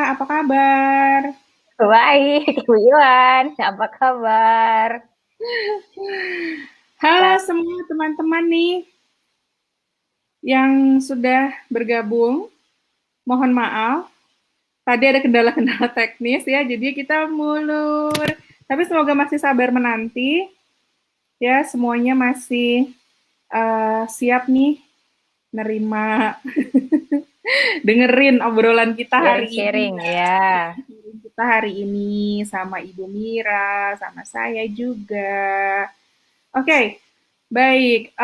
apa kabar? Baik, Ibu Iwan, apa kabar? Halo Ba- semua teman-teman nih yang sudah bergabung. Mohon maaf, tadi ada kendala-kendala teknis ya, jadi kita mulur. Tapi semoga masih sabar menanti, ya semuanya masih siap nih nerima dengerin obrolan kita hari ini Sharing-sharing ya. ya. Kita hari ini sama Ibu Mira, sama saya juga. Oke, baik.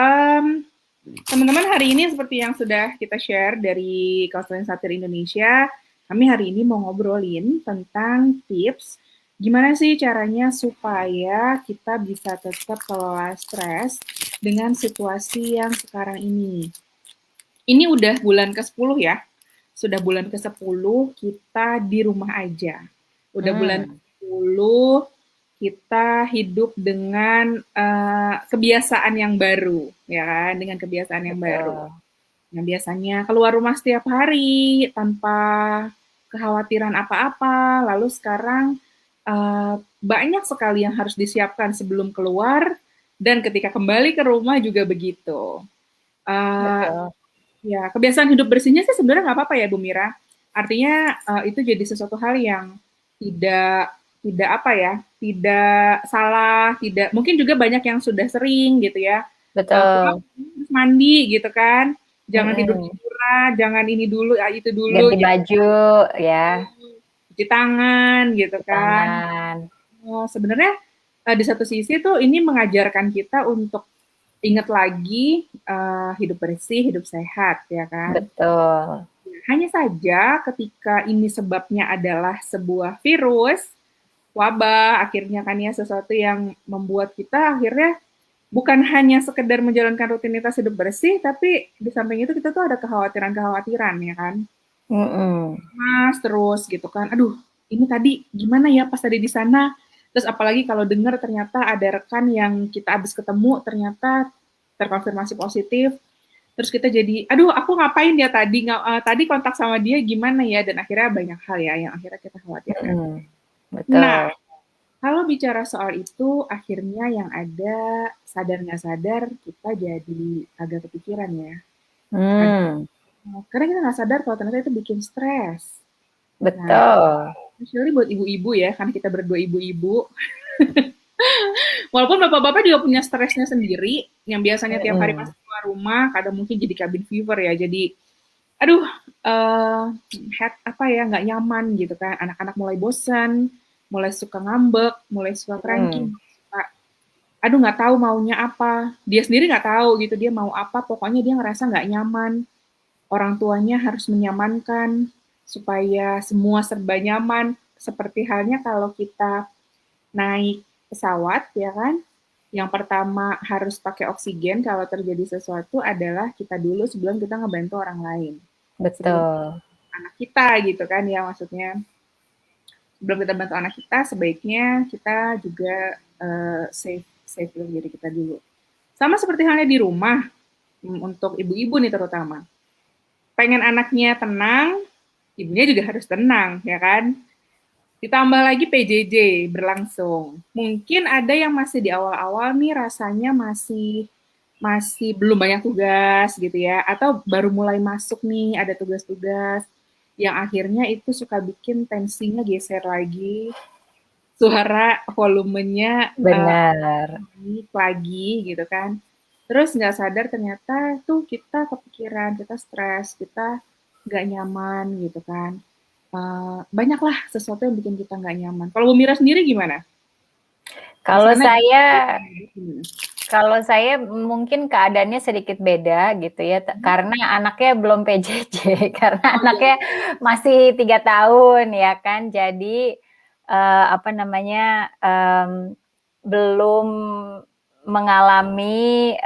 Teman-teman, hari ini seperti yang sudah kita share dari Konseling Satir Indonesia, kami hari ini mau ngobrolin tentang tips gimana sih caranya supaya kita bisa tetap kelola stres dengan situasi yang sekarang ini. Ini udah bulan ke-10 ya. Sudah bulan ke-10 kita di rumah aja. Udah bulan Hmm, ke-10 kita hidup dengan kebiasaan yang baru, ya kan? Dengan kebiasaan yang baru. betul. Nah, biasanya keluar rumah setiap hari tanpa kekhawatiran apa-apa. Lalu sekarang banyak sekali yang harus disiapkan sebelum keluar dan ketika kembali ke rumah juga begitu. Eh, Betul. Ya, kebiasaan hidup bersihnya sih sebenarnya nggak apa-apa ya, Bu Mira. Artinya itu jadi sesuatu hal yang tidak tidak apa ya, tidak salah, tidak mungkin juga banyak yang sudah sering gitu ya. Pulang Betul. terus mandi gitu kan. Jangan tidur Mm-mm. tiduran, jangan ini dulu, itu dulu Ganti gitu. baju ya, Cuci tangan gitu di kan. tangan. Sebenarnya di satu sisi tuh ini mengajarkan kita untuk ingat lagi hidup bersih, hidup sehat ya kan. Betul. Hanya saja ketika ini sebabnya adalah sebuah virus, wabah, akhirnya kan ya sesuatu yang membuat kita akhirnya bukan hanya sekedar menjalankan rutinitas hidup bersih, tapi di samping itu kita tuh ada kekhawatiran-kekhawatiran ya kan. Mm-mm. Mas terus gitu kan. Aduh, ini tadi gimana ya pas tadi di sana? Terus apalagi kalau dengar ternyata ada rekan yang kita habis ketemu ternyata terkonfirmasi positif. Terus kita jadi, aduh aku ngapain ya tadi tadi kontak sama dia gimana ya, dan akhirnya banyak hal ya yang akhirnya kita khawatirkan. Mm-mm. Nah, Betul. kalau bicara soal itu, akhirnya yang ada sadar nggak sadar kita jadi agak kepikiran ya. Hmm, Karena kita nggak sadar kalau ternyata itu bikin stres. Nah, betul. especially buat ibu-ibu ya, kan kita berdua ibu-ibu. Walaupun bapak-bapak juga punya stresnya sendiri, yang biasanya tiap hari Mm-mm. pasti keluar rumah, kadang mungkin jadi cabin fever ya. Jadi, aduh, head apa ya, nggak nyaman gitu kan. Anak-anak mulai bosan, mulai suka ngambek, mulai suka cranky, Mm. suka, aduh nggak tahu maunya apa. Dia sendiri nggak tahu gitu, dia mau apa, pokoknya dia ngerasa nggak nyaman. Orang tuanya harus menyamankan supaya semua serba nyaman. Seperti halnya kalau kita naik pesawat ya kan, yang pertama harus pakai oksigen kalau terjadi sesuatu adalah kita dulu sebelum kita ngebantu orang lain. Sebelum Betul. anak kita gitu kan ya, maksudnya sebelum kita bantu anak kita sebaiknya kita juga save save diri kita dulu. Sama seperti halnya di rumah, untuk ibu-ibu nih terutama. Pengen anaknya tenang, ibunya juga harus tenang ya kan. Ditambah lagi PJJ berlangsung. Mungkin ada yang masih di awal-awal nih rasanya masih masih belum banyak tugas gitu ya, atau baru mulai masuk nih ada tugas-tugas yang akhirnya itu suka bikin tensinya geser lagi, suara volumenya Benar. naik lagi gitu kan. Terus nggak sadar ternyata tuh kita kepikiran, kita stres, kita nggak nyaman gitu kan. Banyaklah sesuatu yang bikin kita nggak nyaman. Kalau Bu Mira sendiri gimana? Di Kalau sana saya gimana? Kalau saya mungkin keadaannya sedikit beda gitu ya, karena anaknya belum PJJ, karena Oh iya, anaknya masih 3 tahun ya kan, jadi apa namanya belum mengalami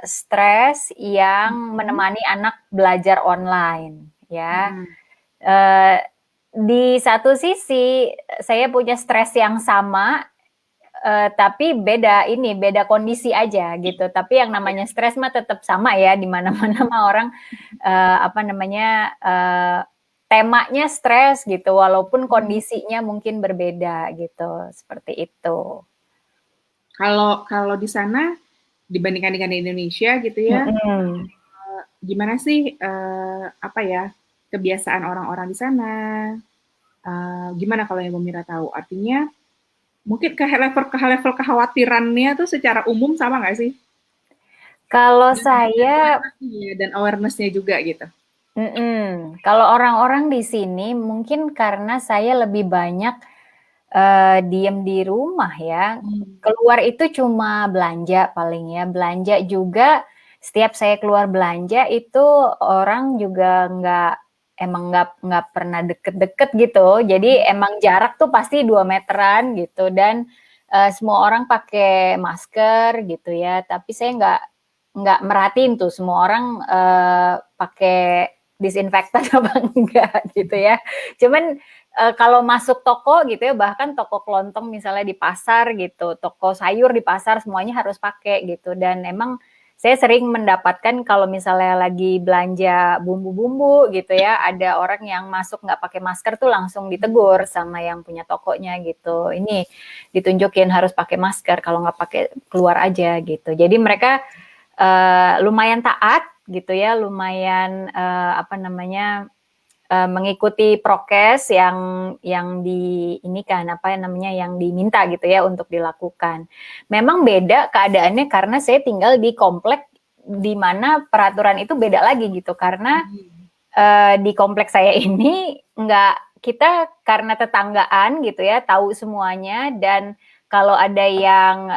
stres yang menemani anak belajar online ya. mm-mm. Eh, di satu sisi saya punya stres yang sama, tapi beda kondisi aja gitu. Tapi yang Oh ya, namanya stres mah tetap sama ya di mana-mana mah orang apa namanya temanya stres gitu, walaupun kondisinya mungkin berbeda gitu, seperti itu. Kalau di sana dibandingkan dengan di Indonesia gitu ya, Mhm. gimana sih apa ya kebiasaan orang-orang di sana? Gimana kalau yang Bu Mira tahu? Artinya mungkin ke level kekhawatirannya tuh secara umum sama nggak sih? Kalau Dan saya dan awareness-nya juga gitu. kalau orang-orang di sini mungkin karena saya lebih banyak, diem di rumah ya, Hmm. keluar itu cuma belanja paling ya, belanja juga setiap saya keluar belanja itu orang juga nggak pernah deket-deket gitu, jadi emang jarak tuh pasti 2 meteran gitu dan, semua orang pakai masker gitu ya, tapi saya nggak merhatiin tuh semua orang, pakai disinfektan apa enggak gitu ya. Cuman, kalau masuk toko gitu ya, bahkan toko kelontong misalnya di pasar gitu, toko sayur di pasar semuanya harus pakai gitu dan emang saya sering mendapatkan kalau misalnya lagi belanja bumbu-bumbu gitu ya, ada orang yang masuk nggak pakai masker tuh langsung ditegur sama yang punya tokonya gitu. Ini ditunjukin harus pakai masker, kalau nggak pakai keluar aja gitu. Jadi mereka lumayan taat gitu ya, lumayan apa namanya mengikuti prokes yang di ini kan apa namanya yang diminta gitu ya untuk dilakukan. Memang beda keadaannya karena saya tinggal di komplek di mana peraturan itu beda lagi gitu karena di komplek saya ini nggak kita karena tetanggaan gitu ya tahu semuanya dan kalau ada yang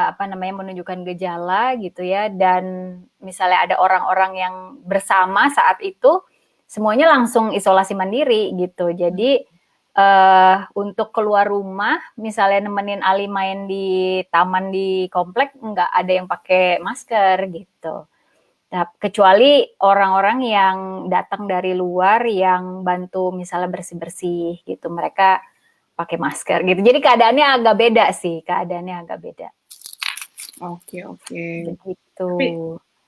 apa namanya menunjukkan gejala gitu ya dan misalnya ada orang-orang yang bersama saat itu semuanya langsung isolasi mandiri gitu. Jadi untuk keluar rumah, misalnya nemenin Ali main di taman di komplek, nggak ada yang pakai masker gitu. Nah, kecuali orang-orang yang datang dari luar yang bantu misalnya bersih-bersih gitu, mereka pakai masker gitu. Jadi keadaannya agak beda sih, keadaannya agak beda. Oke, oke. Begitu. Tapi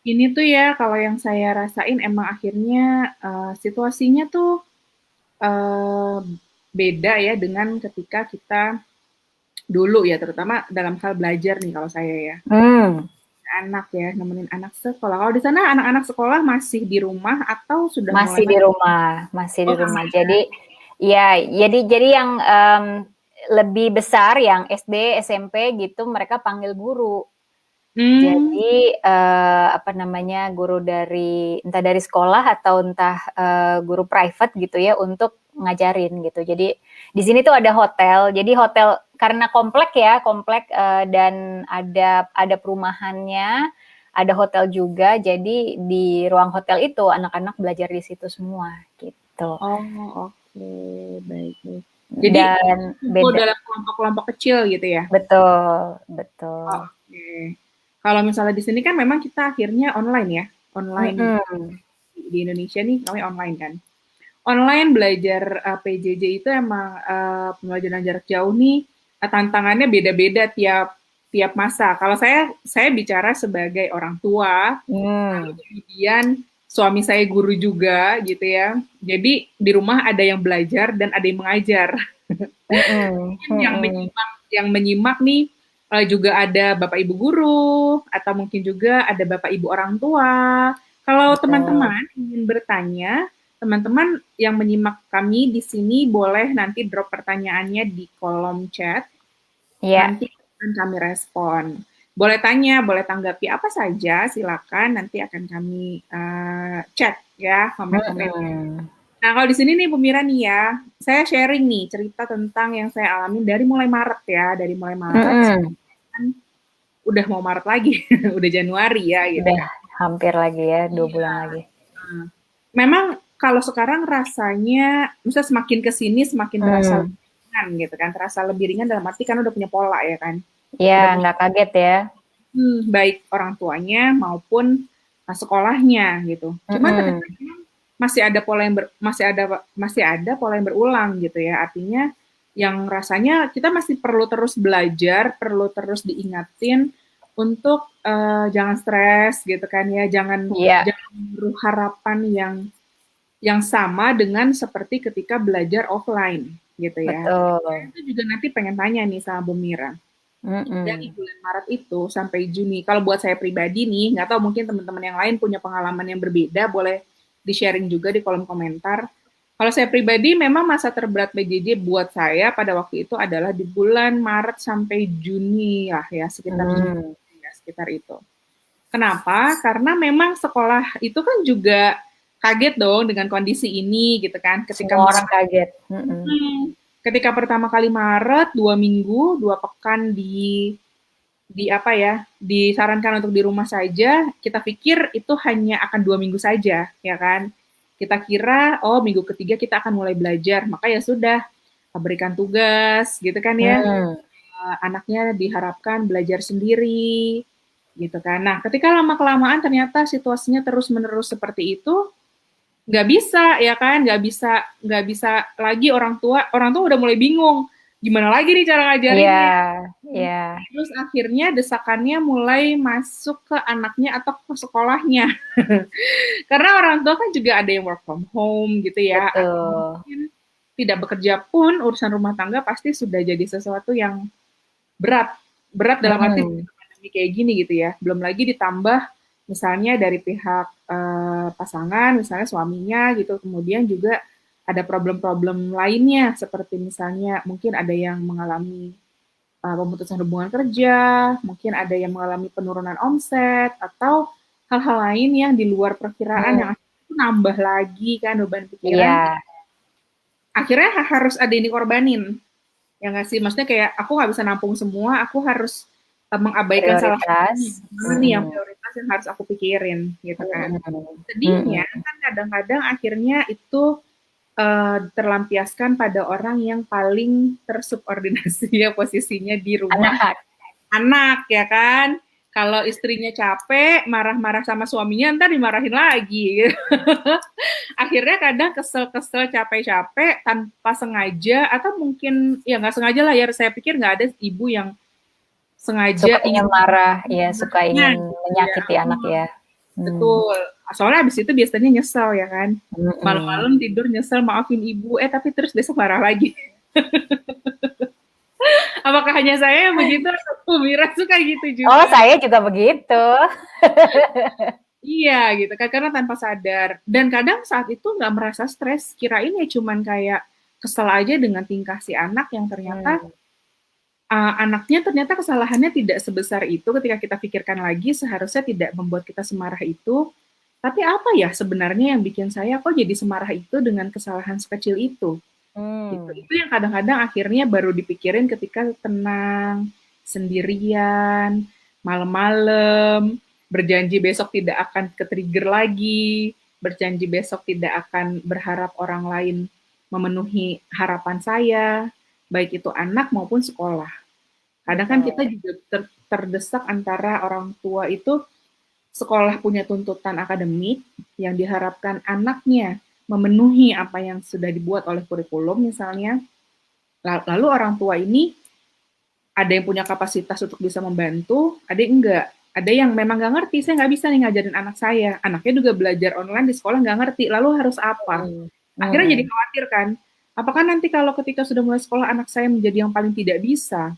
ini tuh ya kalau yang saya rasain emang akhirnya situasinya tuh eh, beda ya dengan ketika kita dulu ya, terutama dalam hal belajar nih kalau saya ya. Hmm. Anak ya, nemenin anak sekolah. Kalau di sana anak-anak sekolah masih di rumah atau sudah mulai Masih di rumah, masih di oh, rumah. masih. Jadi ya, jadi yang lebih besar yang SD, SMP gitu mereka panggil guru. Hmm, Jadi apa namanya guru dari entah dari sekolah atau entah guru private gitu ya untuk ngajarin gitu. Jadi di sini tuh ada hotel. Jadi hotel karena komplek ya, komplek dan ada perumahannya, ada hotel juga. Jadi di ruang hotel itu anak-anak belajar di situ semua gitu. oh oke, baik, baik. Jadi Dan kumpul beda. dalam kelompok-kelompok kecil gitu ya? Betul, Oh, betul. oke. Kalau misalnya di sini kan memang kita akhirnya online ya, online Mm-mm. di Indonesia nih kami online kan. Online belajar PJJ itu emang pembelajaran jarak jauh nih tantangannya beda-beda tiap tiap masa. Kalau saya bicara sebagai orang tua, lalu Hmm. kemudian suami saya guru juga gitu ya. Jadi di rumah ada yang belajar dan ada yang mengajar. Mm-mm. Mungkin Mm-mm. yang menyimak nih juga ada bapak ibu guru atau mungkin juga ada bapak ibu orang tua. Kalau Betul. teman-teman ingin bertanya, teman-teman yang menyimak kami di sini boleh nanti drop pertanyaannya di kolom chat, Ya. nanti akan kami respon. Boleh tanya, boleh tanggapi apa saja, silakan nanti akan kami chat ya komen-komen. Mhm. Nah, kalau di sini nih Pemira nih ya, saya sharing nih cerita tentang yang saya alami dari mulai Maret ya, dari mulai Maret Mhm. kan udah mau Maret lagi, udah Januari ya gitu Udah kan. hampir lagi ya, 2 Iya. bulan lagi. Nah, memang kalau sekarang rasanya, misalnya semakin ke sini semakin terasa Mmm. lebih ringan gitu kan, terasa lebih ringan dalam arti kan udah punya pola ya kan, Iya, udah punya nggak kaget ya. baik orang tuanya maupun sekolahnya gitu. Cuman ternyata Mhm. masih ada pola yang masih ada pola yang berulang gitu ya. Artinya yang rasanya kita masih perlu terus belajar, perlu terus diingatin untuk jangan stres gitu kan ya, jangan Iya. jangan menaruh harapan yang yang sama dengan seperti ketika belajar offline gitu ya. Saya Betul. itu juga nanti pengen tanya nih sama Bu Mira. Dari Mhm. bulan Maret itu sampai Juni, kalau buat saya pribadi nih, nggak tahu mungkin teman-teman yang lain punya pengalaman yang berbeda, boleh di-sharing juga di kolom komentar. Kalau saya pribadi, memang masa terberat PJJ buat saya pada waktu itu adalah di bulan Maret sampai Juni lah ya, sekitar Juni Mmm, ya, sekitar itu. Kenapa? Karena memang sekolah itu kan juga kaget dong dengan kondisi ini gitu kan. Ketika semua orang mulai kaget. Mhm. ketika pertama kali Maret, 2 minggu, 2 pekan di apa ya, disarankan untuk di rumah saja, kita pikir itu hanya akan 2 minggu saja, ya kan? Kita kira, oh minggu ketiga kita akan mulai belajar, maka ya sudah, berikan tugas, gitu kan ya. Mmm, Anaknya diharapkan belajar sendiri, gitu kan. Nah, ketika lama-kelamaan ternyata situasinya terus-menerus seperti itu, nggak bisa ya kan, nggak bisa lagi orang tua udah mulai bingung gimana lagi nih cara iya ngajarinnya. iya. Terus akhirnya desakannya mulai masuk ke anaknya atau ke sekolahnya. Karena orang tua kan juga ada yang work from home gitu ya, atau Betul. mungkin tidak bekerja pun urusan rumah tangga pasti sudah jadi sesuatu yang berat. Berat dalam arti Mhm. pandemi kayak gini gitu ya. Belum lagi ditambah misalnya dari pihak pasangan, misalnya suaminya gitu, kemudian juga ada problem-problem lainnya seperti misalnya mungkin ada yang mengalami pemutusan hubungan kerja, mungkin ada yang mengalami penurunan omset, atau hal-hal lain yang di luar perkiraan yang Mmm, akhirnya nambah lagi kan beban pikiran. iya, Akhirnya harus ada yang dikorbanin, ya nggak sih? Maksudnya kayak aku nggak bisa nampung semua, aku harus mengabaikan salah satunya. prioritas. Mana nih yang Mhm. prioritas yang harus aku pikirin gitu kan? Mhm. Sedihnya Mhm. kan kadang-kadang akhirnya itu terlampiaskan pada orang yang paling tersubordinasi ya posisinya di rumah, Anak. anak ya kan. Kalau istrinya capek, marah-marah sama suaminya, ntar dimarahin lagi. Gitu. Akhirnya kadang kesel-kesel, capek-capek, tanpa sengaja, atau mungkin ya nggak sengaja lah ya. Saya pikir nggak ada ibu yang sengaja Sukanya ingin marah, ya suka anaknya ingin gitu ya. menyakiti anak ya. Mmm, Betul. Soalnya abis itu biasanya nyesel ya kan. mhm. Malam-malam tidur nyesel maafin ibu, tapi terus besok marah lagi. Apakah hanya saya yang begitu atau Mira suka gitu Oh, juga? saya juga begitu. Iya gitu kan, karena tanpa sadar. Dan kadang saat itu nggak merasa stres, kirain ya cuman kayak kesel aja dengan tingkah si anak yang ternyata Mmm, anaknya ternyata kesalahannya tidak sebesar itu ketika kita pikirkan lagi seharusnya tidak membuat kita semarah itu. Tapi apa ya sebenarnya yang bikin saya kok jadi semarah itu dengan kesalahan sekecil itu? Gitu. mmm, Itu yang kadang-kadang akhirnya baru dipikirin ketika tenang, sendirian, malam-malam, berjanji besok tidak akan ke-trigger lagi, berjanji besok tidak akan berharap orang lain memenuhi harapan saya, baik itu anak maupun sekolah. Kadang kan kita betul. juga terdesak antara orang tua itu sekolah punya tuntutan akademik yang diharapkan anaknya memenuhi apa yang sudah dibuat oleh kurikulum misalnya, lalu orang tua ini ada yang punya kapasitas untuk bisa membantu, ada yang enggak. Ada yang memang nggak ngerti, saya nggak bisa nih ngajarin anak saya. Anaknya juga belajar online di sekolah nggak ngerti, lalu harus apa? Mhm. Akhirnya jadi Mhm. khawatir kan, apakah nanti kalau ketika sudah mulai sekolah anak saya menjadi yang paling tidak bisa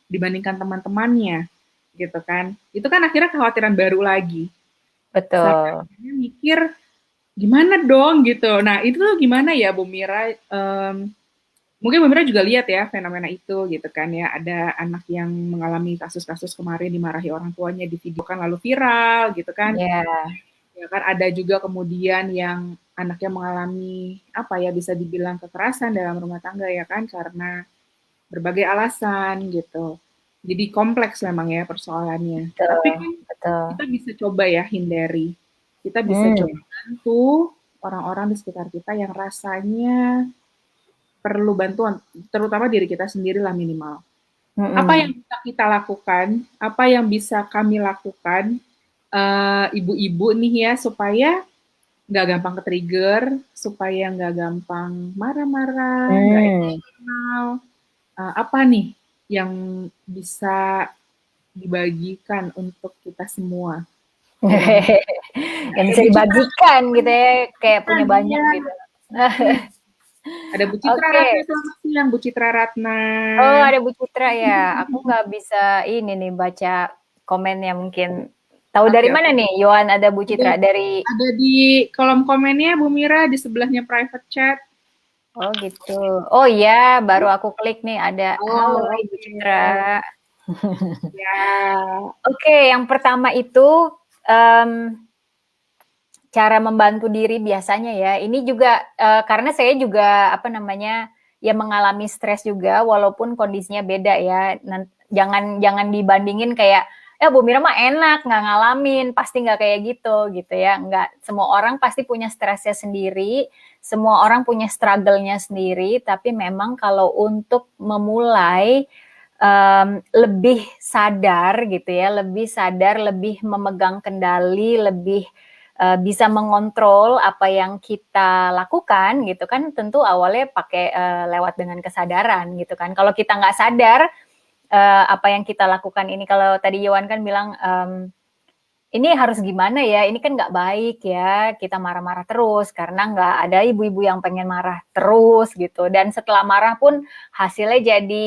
dibandingkan teman-temannya, gitu kan? Itu kan akhirnya kekhawatiran baru lagi. Saya Betul. akhirnya mikir, gimana dong gitu. Nah itu tuh gimana ya Bu Mira, mungkin Bu Mira juga lihat ya fenomena itu gitu kan ya. Ada anak yang mengalami kasus-kasus kemarin dimarahi orang tuanya di video kan lalu viral gitu kan. Iya, Ya kan ada juga kemudian yang anaknya mengalami apa ya bisa dibilang kekerasan dalam rumah tangga ya kan karena berbagai alasan gitu. Jadi kompleks memang ya persoalannya. Tapi betul kan betul. kita bisa coba ya hindari. Kita bisa coba Mmm, bantu orang-orang di sekitar kita yang rasanya perlu bantuan, terutama diri kita sendiri lah minimal. Apa yang mhm. bisa kita lakukan, apa yang bisa kami lakukan, ibu-ibu nih ya, supaya nggak gampang ke-trigger, supaya nggak gampang marah-marah, nggak Mmm. emosional, apa nih yang bisa dibagikan untuk kita semua dalam Yang Ada bisa Bu Citra dibagikan gitu ya, kayak kan, punya banyak iya. gitu. Ada Bu Citra Oke. Ratna, selamat siang Bu Citra Ratna. Oh, ada Bu Citra ya. Aku nggak bisa ini nih baca komennya mungkin. Tahu dari Oke, mana oke. nih, Yohan ada Bu Ada, Citra? Dari, ada di kolom komennya Bu Mira, di sebelahnya private chat. oh gitu. Oh iya, baru aku klik nih ada. Halo Oh, Ibu oke. Citra. Ya, Oke, yang pertama itu em, cara membantu diri biasanya ya. Ini juga karena saya juga apa namanya ya mengalami stres juga walaupun kondisinya beda ya. Jangan jangan dibandingin kayak Bu Mira mah enak nggak ngalamin, pasti nggak kayak gitu ya. Nggak, semua orang pasti punya stresnya sendiri, semua orang punya struggle-nya sendiri. Tapi memang kalau untuk memulai lebih sadar gitu ya, lebih sadar, lebih memegang kendali, lebih bisa mengontrol apa yang kita lakukan gitu kan, tentu awalnya pakai lewat dengan kesadaran gitu kan. Kalau kita nggak sadar apa yang kita lakukan ini, kalau tadi Yohan kan bilang ini harus gimana ya, ini kan nggak baik ya, kita marah-marah terus, karena nggak ada ibu-ibu yang pengen marah terus gitu, dan setelah marah pun hasilnya jadi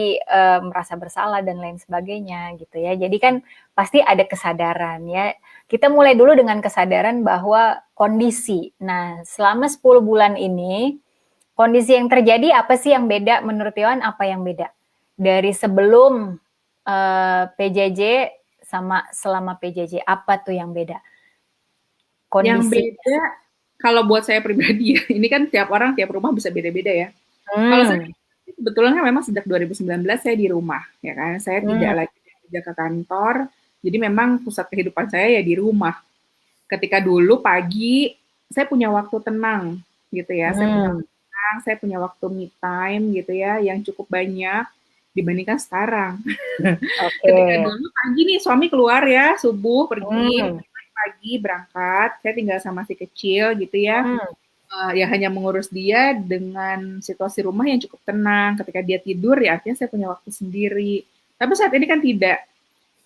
merasa bersalah dan lain sebagainya gitu ya, jadi kan pasti ada kesadaran ya, kita mulai dulu dengan kesadaran bahwa kondisi, nah selama 10 bulan ini, kondisi yang terjadi apa sih yang beda menurut Yohan, apa yang beda? Dari sebelum PJJ sama selama PJJ, apa tuh yang beda? yang Kondisi. beda kalau buat saya pribadi ya, ini kan tiap orang, tiap rumah bisa beda-beda ya. Kalau saya Hmm. kebetulan kan memang sejak 2019 saya di rumah, ya kan. Saya tidak Hmm. lagi kerja ke kantor, jadi memang pusat kehidupan saya ya di rumah. Ketika dulu pagi saya punya waktu tenang gitu ya, saya punya Hmm. waktu tenang, saya punya waktu me time gitu ya, yang cukup banyak dibandingkan sekarang. Oke. Ketika dulu pagi nih suami keluar ya, subuh pergi, Hmm. pagi berangkat, saya tinggal sama si kecil gitu ya. Hmm. Ya hanya mengurus dia dengan situasi rumah yang cukup tenang. Ketika dia tidur ya artinya saya punya waktu sendiri. Tapi saat ini kan tidak.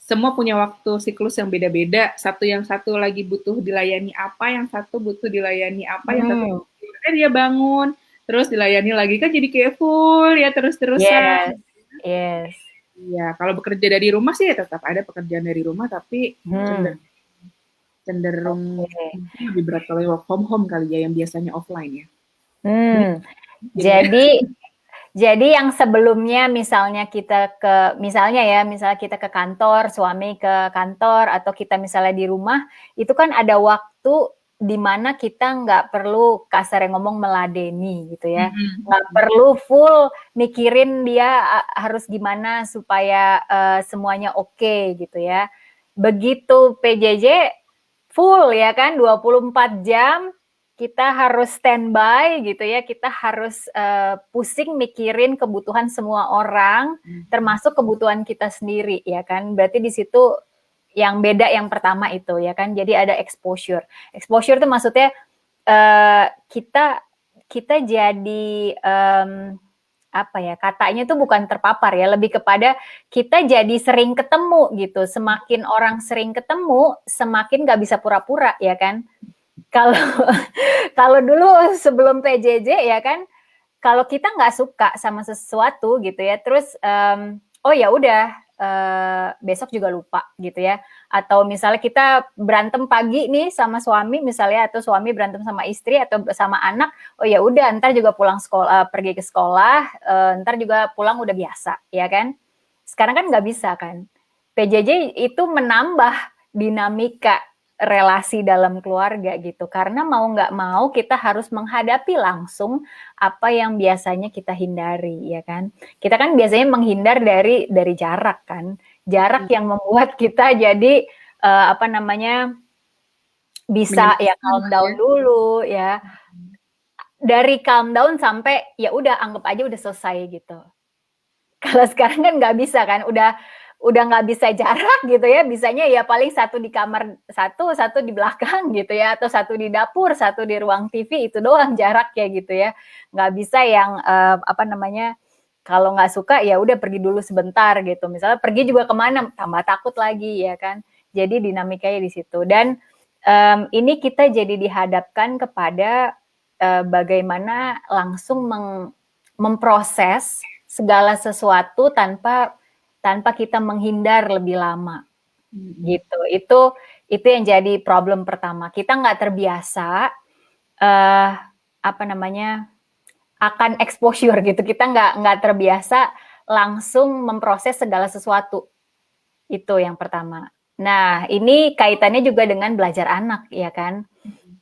Semua punya waktu siklus yang beda-beda. Yang satu lagi butuh dilayani apa, yang satu butuh dilayani apa, yang satu Hmm. dia bangun, terus dilayani lagi kan jadi kayak full ya terus-terusan. Yes. Yes. Iya, kalau bekerja dari rumah sih ya tetap ada pekerjaan dari rumah, tapi Hmm. cenderung cenderung Oke. mungkin lebih berat kalau work from home kali ya, yang biasanya offline ya. Hmm. Mungkin ya. Jadi yang sebelumnya misalnya kita misalnya ya, misalnya kita ke kantor, suami ke kantor, atau kita misalnya di rumah, itu kan ada waktu di mana kita nggak perlu kasarnya ngomong meladeni gitu ya. Nggak perlu full mikirin dia harus gimana supaya semuanya oke gitu ya. Begitu PJJ full ya kan, 24 jam kita harus standby gitu ya, kita harus pusing mikirin kebutuhan semua orang, termasuk kebutuhan kita sendiri ya kan. Berarti di situ yang beda yang pertama itu ya kan. Jadi ada exposure. Exposure itu maksudnya kita kita jadi apa ya, katanya tuh bukan terpapar ya, lebih kepada kita jadi sering ketemu gitu. Semakin orang sering ketemu, semakin nggak bisa pura-pura ya kan. Kalau kalau dulu sebelum PJJ ya kan, kalau kita nggak suka sama sesuatu gitu ya, terus oh ya udah besok juga lupa gitu ya. Atau misalnya kita berantem pagi nih sama suami misalnya, atau suami berantem sama istri atau sama anak, oh ya udah ntar juga pulang sekolah, pergi ke sekolah, ntar juga pulang udah biasa ya kan. Sekarang kan nggak bisa kan. PJJ itu menambah dinamika relasi dalam keluarga gitu, karena mau nggak mau kita harus menghadapi langsung apa yang biasanya kita hindari ya kan. Kita kan biasanya menghindar dari jarak kan, jarak yang membuat kita jadi apa namanya, bisa ya Menyenangkan calm lah ya. down dulu ya, dari calm down sampai ya udah anggap aja udah selesai gitu. Kalau sekarang kan nggak bisa kan, udah nggak bisa jarak gitu ya, bisanya ya paling satu di kamar satu, satu di belakang gitu ya, atau satu di dapur, satu di ruang TV, itu doang jaraknya gitu ya. Nggak bisa yang apa namanya, kalau nggak suka ya udah pergi dulu sebentar gitu. Misalnya pergi juga kemana, tambah takut lagi ya kan. Jadi dinamikanya di situ. Dan ini kita jadi dihadapkan kepada bagaimana langsung memproses segala sesuatu tanpa kita menghindar lebih lama. Gitu. Itu yang jadi problem pertama. Kita nggak terbiasa apa namanya akan exposure gitu. Kita nggak terbiasa langsung memproses segala sesuatu. Itu yang pertama. Nah, ini kaitannya juga dengan belajar anak, ya kan?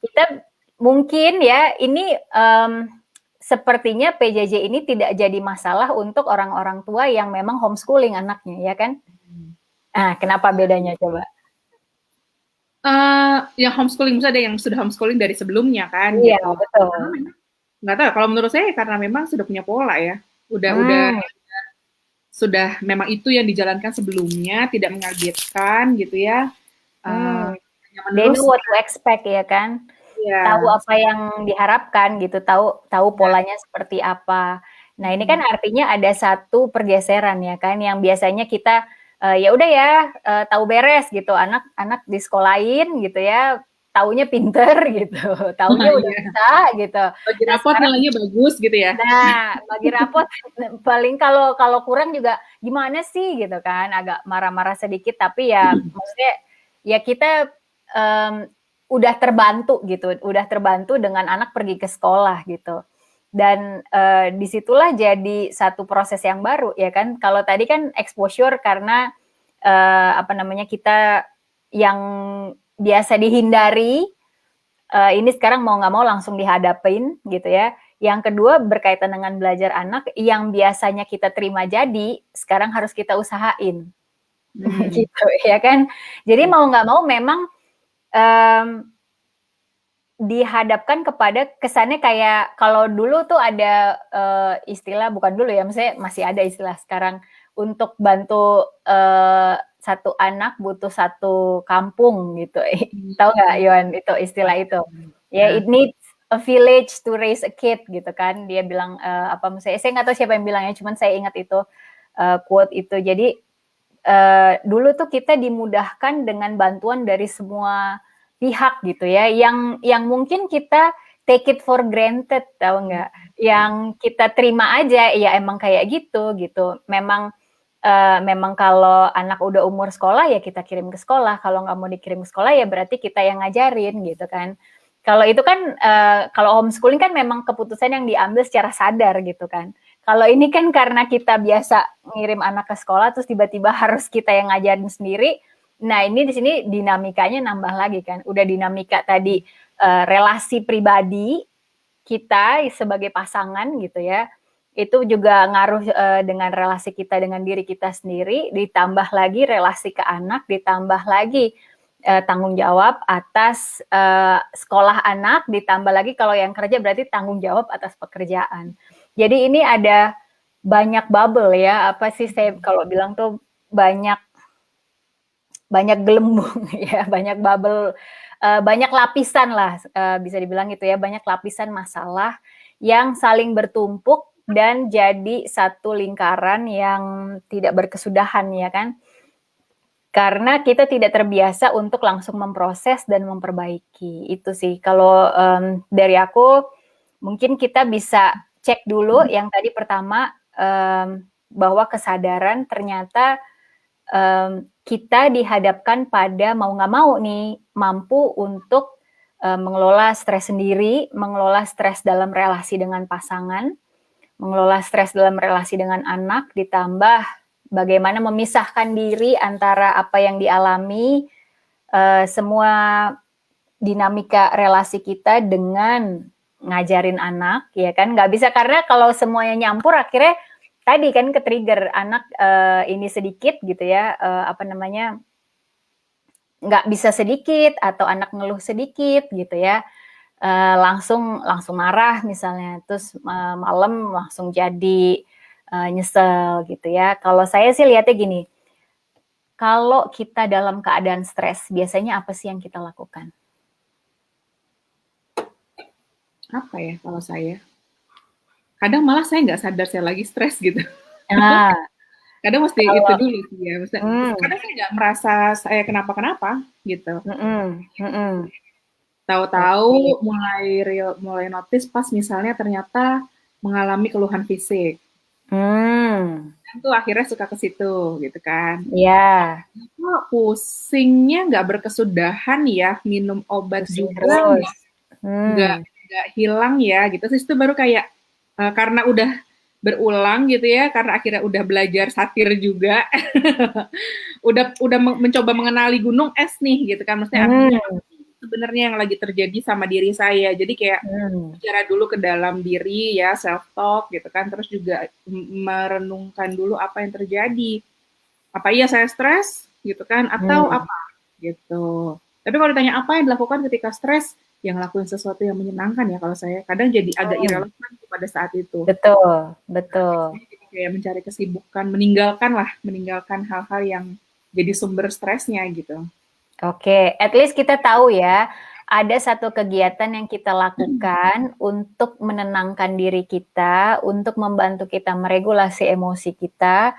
Kita mungkin ya, ini sepertinya PJJ ini tidak jadi masalah untuk orang-orang tua yang memang homeschooling anaknya, ya kan? Nah, kenapa bedanya coba? Yang homeschooling, misalnya ada yang sudah homeschooling dari sebelumnya kan Iya, gitu. betul. Karena memang nggak tahu. Kalau menurut saya karena memang sudah punya pola ya. Udah Hmm, sudah memang itu yang dijalankan sebelumnya, tidak mengagetkan gitu ya. hmm. Hanya They know menerus. what to expect, ya kan? Tahu Ya. apa yang diharapkan gitu, tahu Ya. polanya seperti apa. Nah, ini kan artinya ada satu pergeseran ya kan, yang biasanya kita ya udah ya tahu beres gitu, anak disekolahin gitu ya, taunya pinter gitu, taunya udah Iya. bisa gitu. Bagi Nah, rapot sekarang nilainya bagus gitu ya. bagi rapot paling kalau kurang juga gimana sih gitu kan, agak marah-marah sedikit, tapi ya maksudnya ya kita udah terbantu gitu, udah terbantu dengan anak pergi ke sekolah gitu. Dan disitulah jadi satu proses yang baru ya kan. Kalau tadi kan exposure karena apa namanya kita yang biasa dihindari, ini sekarang mau nggak mau langsung dihadapin gitu ya. Yang kedua berkaitan dengan belajar anak yang biasanya kita terima jadi, sekarang harus kita usahain. Hmm. Gitu ya kan. Jadi mau nggak mau memang um, dihadapkan kepada kesannya kayak kalau dulu tuh ada istilah, bukan dulu ya, maksudnya masih ada istilah sekarang untuk bantu satu anak butuh satu kampung gitu. Tahu nggak Yohan itu istilah itu? Ya, Nah, it needs a village to raise a kid gitu kan. Dia bilang apa misalnya, saya nggak tahu siapa yang bilangnya, cuman saya ingat itu quote itu. Jadi dulu tuh kita dimudahkan dengan bantuan dari semua pihak gitu ya, yang mungkin kita take it for granted, tahu nggak? Yang kita terima aja, ya emang kayak gitu. Memang kalau anak udah umur sekolah ya kita kirim ke sekolah, kalau nggak mau dikirim ke sekolah ya berarti kita yang ngajarin gitu kan. Kalau itu kan kalau homeschooling kan memang keputusan yang diambil secara sadar gitu kan. Kalau ini kan karena kita biasa ngirim anak ke sekolah terus tiba-tiba harus kita yang ngajarin sendiri. Nah, ini di sini dinamikanya nambah lagi kan. Udah dinamika tadi relasi pribadi kita sebagai pasangan gitu ya. Itu juga ngaruh dengan relasi kita dengan diri kita sendiri, ditambah lagi relasi ke anak, ditambah lagi tanggung jawab atas sekolah anak, ditambah lagi kalau yang kerja berarti tanggung jawab atas pekerjaan. Jadi ini ada banyak bubble ya, apa sih saya kalau bilang tuh banyak gelembung ya, banyak bubble, banyak lapisan lah bisa dibilang gitu ya, banyak lapisan masalah yang saling bertumpuk dan jadi satu lingkaran yang tidak berkesudahan ya kan. Karena kita tidak terbiasa untuk langsung memproses dan memperbaiki. Itu sih kalau dari aku mungkin kita bisa cek dulu yang tadi pertama bahwa kesadaran ternyata kita dihadapkan pada mau nggak mau nih mampu untuk mengelola stres sendiri, mengelola stres dalam relasi dengan pasangan, mengelola stres dalam relasi dengan anak, ditambah bagaimana memisahkan diri antara apa yang dialami, semua dinamika relasi kita dengan ngajarin anak, ya kan? Nggak bisa karena kalau semuanya nyampur akhirnya tadi kan ke trigger anak ini sedikit gitu ya, apa namanya nggak bisa sedikit atau anak ngeluh sedikit gitu ya, langsung marah misalnya, terus malam langsung jadi nyesel gitu ya. Kalau saya sih lihatnya gini, kalau kita dalam keadaan stres, biasanya apa sih yang kita lakukan? apa ya kalau saya? Kadang malah saya nggak sadar saya lagi stres gitu. Nah, Kadang mesti itu Kalau dulu sih ya, maksudnya hmm, kadang saya nggak merasa saya kenapa-kenapa gitu. mhm, mhm. Oke. Tahu-tahu mulai notice pas misalnya ternyata mengalami keluhan fisik. Hmm, Kan tuh akhirnya suka ke situ gitu kan. ya, Kok pusingnya nggak berkesudahan ya, minum obat pusing juga terus. nggak Hmm, nggak hilang ya gitu. Terus itu baru kayak karena udah berulang gitu ya, karena akhirnya udah belajar satir juga, udah mencoba mengenali gunung es nih gitu kan. Maksudnya artinya hmm, sebenarnya yang lagi terjadi sama diri saya. Jadi kayak hmm. bicara dulu ke dalam diri ya, self talk gitu kan. Terus juga merenungkan dulu apa yang terjadi. Apa iya saya stres gitu kan atau Hmm, apa gitu. Tapi kalau ditanya apa yang dilakukan ketika stres, yang ngelakuin sesuatu yang menyenangkan ya kalau saya. Kadang jadi agak hmm. irrelevan pada saat itu. Betul, Nah, betul. biasanya kita kayak mencari kesibukan, meninggalkan hal-hal yang jadi sumber stresnya gitu. Oke, at least kita tahu ya, ada satu kegiatan yang kita lakukan untuk menenangkan diri kita, untuk membantu kita meregulasi emosi kita,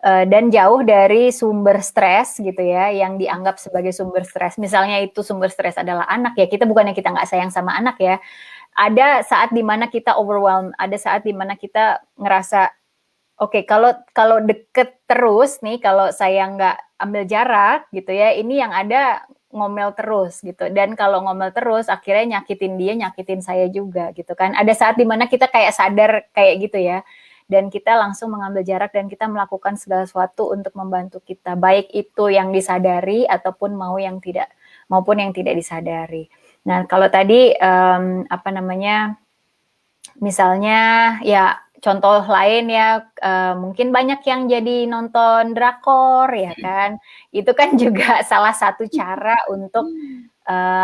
dan jauh dari sumber stres gitu ya, yang dianggap sebagai sumber stres. Misalnya itu sumber stres adalah anak ya, kita bukannya kita nggak sayang sama anak ya. Ada saat dimana kita overwhelmed, ada saat dimana kita ngerasa oke, kalau kalau deket terus nih, kalau saya nggak ambil jarak gitu ya, ini yang ada ngomel terus gitu. Dan kalau ngomel terus, akhirnya nyakitin dia, nyakitin saya juga gitu kan. Ada saat dimana kita kayak sadar kayak gitu ya, dan kita langsung mengambil jarak dan kita melakukan segala sesuatu untuk membantu kita, baik itu yang disadari ataupun maupun yang tidak disadari. Nah, kalau tadi apa namanya misalnya ya contoh lain ya, mungkin banyak yang jadi nonton drakor ya kan, itu kan juga salah satu cara untuk,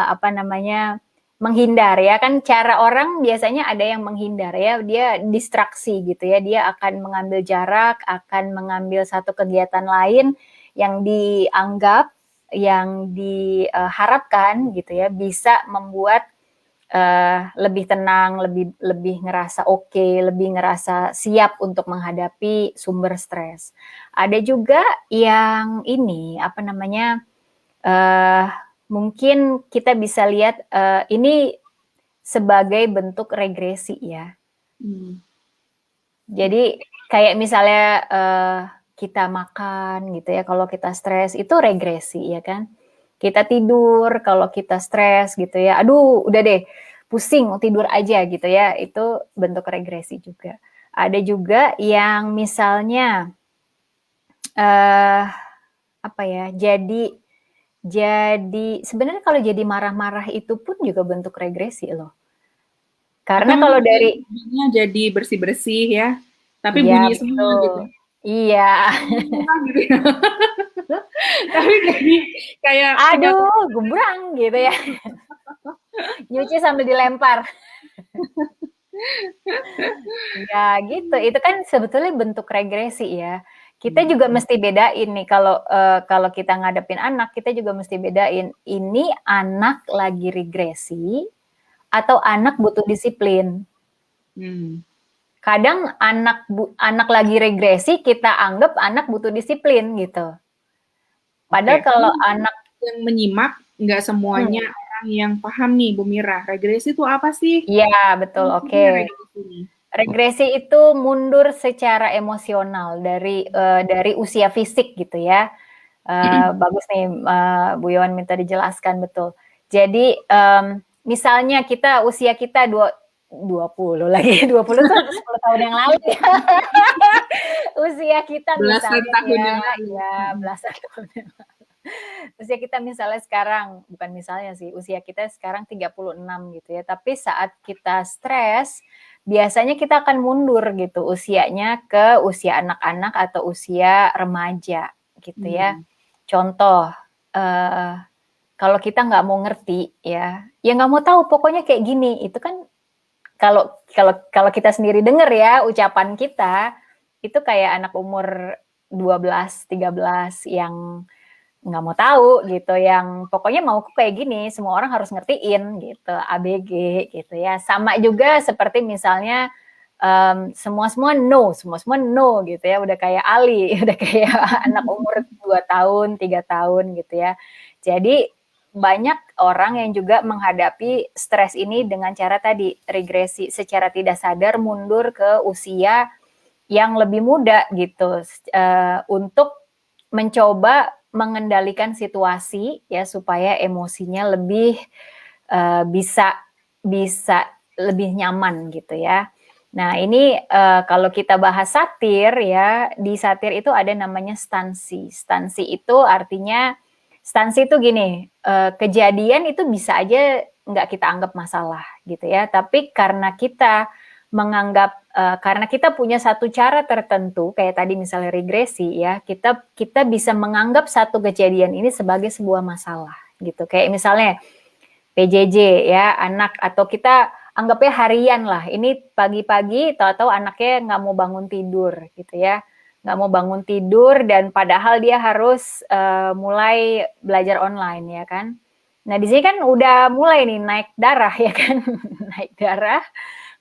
apa namanya, menghindar ya kan cara orang biasanya ada yang menghindar ya, dia distraksi gitu ya, dia akan mengambil jarak, akan mengambil satu kegiatan lain yang dianggap, yang diharapkan gitu ya, bisa membuat lebih tenang, lebih lebih ngerasa oke, lebih ngerasa siap untuk menghadapi sumber stres. Ada juga yang ini, apa namanya, eee, mungkin kita bisa lihat, ini sebagai bentuk regresi ya. Hmm. Jadi kayak misalnya, kita makan gitu ya, kalau kita stres itu regresi ya kan. Kita tidur kalau kita stres gitu ya, aduh udah deh pusing mau tidur aja gitu ya, itu bentuk regresi juga. Ada juga yang misalnya, eee, apa ya, jadi sebenarnya kalau jadi marah-marah itu pun juga bentuk regresi loh. Atau Karena kalau mungkin dari hobinya jadi bersih-bersih ya, tapi iya bunyi semua betul, gitu. iya. Semua gitu ya. Tapi jadi kayak semacam Aduh, gubrang gitu ya. Nyuci sambil dilempar. Ya gitu, itu kan sebetulnya bentuk regresi ya. Kita juga mesti bedain nih kalau kita ngadepin anak, kita juga mesti bedain, ini anak lagi regresi atau anak butuh disiplin. hmm. Kadang anak lagi regresi, kita anggap anak butuh disiplin gitu. Oke, Padahal kalau mungkin anak yang menyimak nggak hmm, semuanya orang yang paham nih Bu Mira, regresi itu apa sih? iya betul, Maksudnya oke. regresi ini. Regresi itu mundur secara emosional dari usia fisik gitu ya. Bagus nih, Bu Yohan minta dijelaskan, betul. Jadi, misalnya usia kita 20 lagi, 20 tuh 10 tahun yang lalu ya. Usia kita Belasan misalnya tahun ya, yang lalu. ya belasan tahun yang usia kita misalnya sekarang, bukan misalnya sih, usia kita sekarang 36 gitu ya, tapi saat kita stres, biasanya kita akan mundur gitu usianya ke usia anak-anak atau usia remaja gitu ya. Hmm. Contoh, eee, kalau kita nggak mau ngerti ya nggak mau tahu pokoknya kayak gini, itu kan kalau kalau kalau kita sendiri denger ya ucapan kita, itu kayak anak umur 12, 13 yang nggak mau tahu gitu, yang pokoknya mauku kayak gini, semua orang harus ngertiin gitu, ABG gitu ya. Sama juga seperti misalnya semua semua no gitu ya, udah kayak Ali, udah kayak anak umur 2 tahun, 3 tahun gitu ya. Jadi banyak orang yang juga menghadapi stres ini dengan cara tadi, regresi secara tidak sadar mundur ke usia yang lebih muda gitu, untuk mencoba mengendalikan situasi ya supaya emosinya lebih bisa bisa lebih nyaman gitu ya. Nah ini kalau kita bahas satir ya, di satir itu ada namanya stansi. Stansi itu artinya, stansi itu gini, kejadian itu bisa aja nggak kita anggap masalah gitu ya, tapi karena kita menganggap karena kita punya satu cara tertentu kayak tadi misalnya regresi ya, kita bisa menganggap satu kejadian ini sebagai sebuah masalah gitu. Kayak misalnya PJJ ya, anak atau kita anggapnya harian lah. Ini pagi-pagi tahu-tahu anaknya nggak mau bangun tidur gitu ya. Nggak mau bangun tidur dan padahal dia harus mulai belajar online ya kan. Nah di sini kan udah mulai nih naik darah ya kan, naik darah.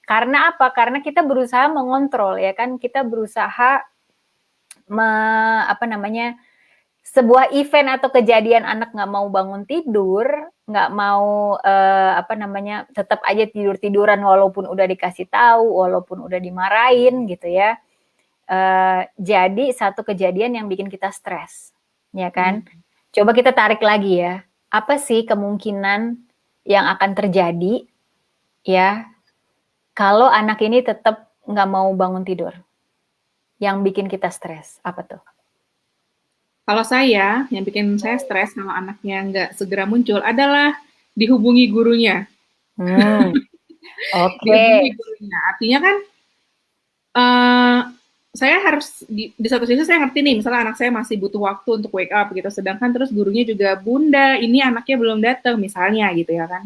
Karena apa? Karena kita berusaha mengontrol ya kan, kita berusaha apa namanya, sebuah event atau kejadian anak nggak mau bangun tidur, nggak mau apa namanya, tetap aja tidur-tiduran walaupun udah dikasih tahu, walaupun udah dimarahin gitu ya. Jadi satu kejadian yang bikin kita stres, ya kan? Coba kita tarik lagi ya, apa sih kemungkinan yang akan terjadi ya kalau anak ini tetap nggak mau bangun tidur? Yang bikin kita stres, apa tuh? Kalau saya, yang bikin saya stres kalau anaknya nggak segera muncul adalah dihubungi gurunya. Dihubungi Oke. gurunya. Artinya kan, uh, saya harus di satu sisi saya ngerti nih, misalnya anak saya masih butuh waktu untuk wake up gitu, sedangkan terus gurunya juga, Bunda, ini anaknya belum datang, misalnya gitu ya kan.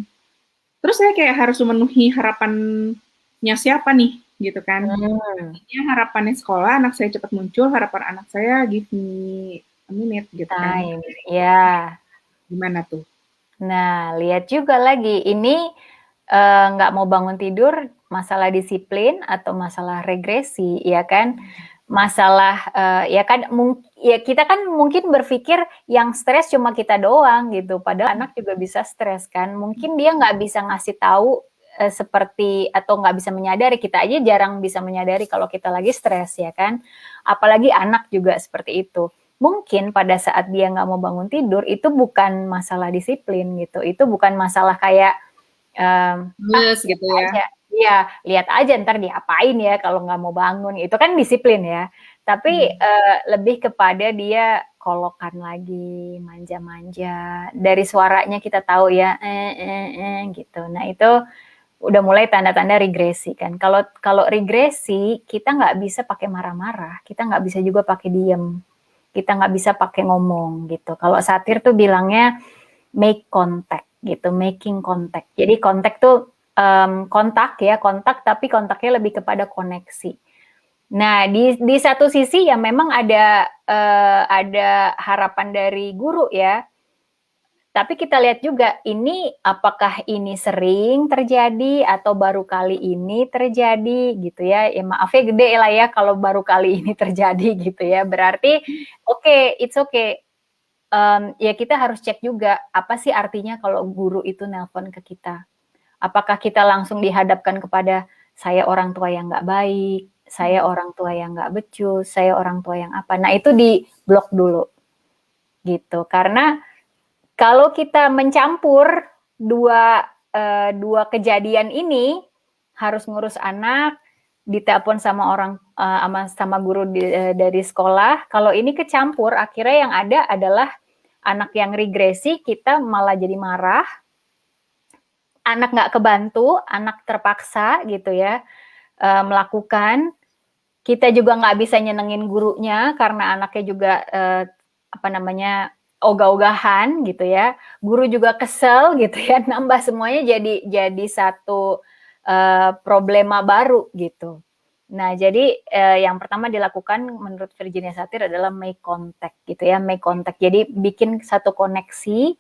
Terus saya kayak harus memenuhi harapannya siapa nih, gitu kan. Artinya harapannya sekolah, anak saya cepat muncul, harapan anak saya give me a minute gitu kan. Time, ya. Gimana tuh? Nah, lihat juga lagi, ini nggak mau bangun tidur, masalah disiplin atau masalah regresi, ya kan? Masalah ya kan, ya kita kan mungkin berpikir yang stres cuma kita doang gitu, padahal anak juga bisa stres kan. Mungkin dia nggak bisa ngasih tahu seperti atau nggak bisa menyadari, kita aja jarang bisa menyadari kalau kita lagi stres ya kan. Apalagi anak juga seperti itu. Mungkin pada saat dia nggak mau bangun tidur itu bukan masalah disiplin gitu, itu bukan masalah kayak Yes, gitu ya. aja. Iya, lihat aja ntar diapain ya kalau nggak mau bangun, itu kan disiplin ya. Tapi lebih kepada dia kolokan lagi, manja-manja. Dari suaranya kita tahu ya, gitu. Nah itu udah mulai tanda-tanda regresi kan. Kalau regresi kita nggak bisa pakai marah-marah, kita nggak bisa juga pakai diem, kita nggak bisa pakai ngomong gitu. Kalau satir tuh bilangnya make contact gitu, making contact. Jadi kontak tuh kontak ya, kontak tapi kontaknya lebih kepada koneksi. Nah, di satu sisi ya memang ada harapan dari guru ya. Tapi kita lihat juga ini apakah ini sering terjadi atau baru kali ini terjadi gitu ya. Ya maafnya gede lah ya kalau baru kali ini terjadi gitu ya. Berarti it's okay. Ya kita harus cek juga apa sih artinya kalau guru itu nelpon ke kita. Apakah kita langsung dihadapkan kepada saya orang tua yang nggak baik, saya orang tua yang nggak becus, saya orang tua yang apa. Nah itu di blok dulu gitu. Karena kalau kita mencampur dua kejadian ini, harus ngurus anak, ditelepon sama orang sama guru dari sekolah. Kalau ini kecampur, akhirnya yang ada adalah anak yang regresi, kita malah jadi marah, anak nggak kebantu, anak terpaksa gitu ya melakukan. Kita juga nggak bisa nyenengin gurunya karena anaknya juga apa namanya ogah-ogahan gitu ya. Guru juga kesel gitu ya, nambah semuanya jadi satu problema baru gitu. Nah, jadi yang pertama dilakukan menurut Virginia Satir adalah make contact gitu ya, make contact. Jadi bikin satu koneksi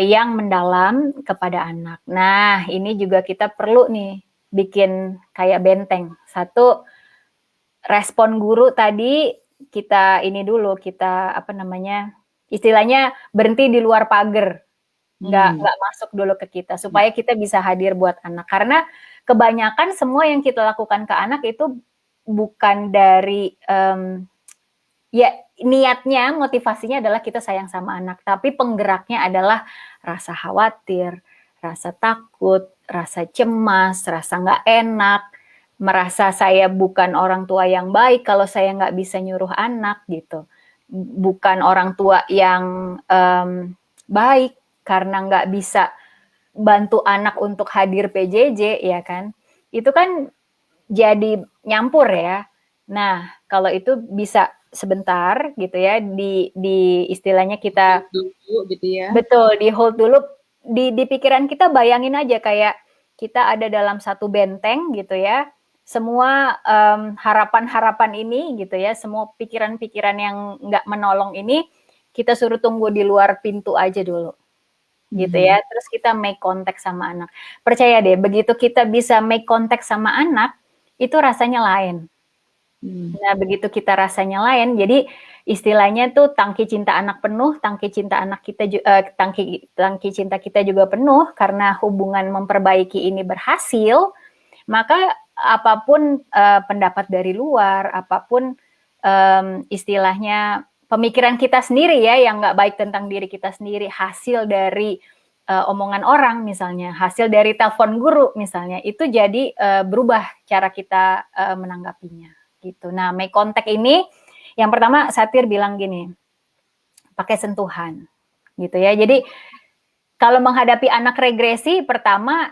yang mendalam kepada anak. Nah, ini juga kita perlu nih bikin kayak benteng. Satu, respon guru tadi kita ini dulu, kita apa namanya, istilahnya berhenti di luar pagar, nggak masuk dulu ke kita, supaya kita bisa hadir buat anak. Karena kebanyakan semua yang kita lakukan ke anak itu bukan dari ya niatnya, motivasinya adalah kita sayang sama anak, tapi penggeraknya adalah rasa khawatir, rasa takut, rasa cemas, rasa nggak enak, merasa saya bukan orang tua yang baik kalau saya nggak bisa nyuruh anak gitu, bukan orang tua yang baik karena nggak bisa bantu anak untuk hadir PJJ, ya kan? Itu kan jadi nyampur ya. Nah, kalau itu bisa sebentar gitu ya, di istilahnya kita dulu gitu ya. betul, di hold dulu, di pikiran kita bayangin aja kayak kita ada dalam satu benteng gitu ya, semua harapan-harapan ini gitu ya, semua pikiran-pikiran yang nggak menolong ini, kita suruh tunggu di luar pintu aja dulu gitu ya, terus kita make contact sama anak. Percaya deh, begitu kita bisa make contact sama anak, itu rasanya lain. Nah, begitu kita rasanya lain, jadi istilahnya tuh tangki cinta anak penuh, tangki cinta anak kita tangki cinta kita juga penuh karena hubungan memperbaiki ini berhasil, maka apapun pendapat dari luar, apapun istilahnya pemikiran kita sendiri ya yang nggak baik tentang diri kita sendiri, hasil dari omongan orang misalnya, hasil dari telepon guru misalnya, itu jadi berubah cara kita menanggapinya gitu. Nah, make contact ini yang pertama Satir bilang gini, pakai sentuhan gitu ya. Jadi kalau menghadapi anak regresi, pertama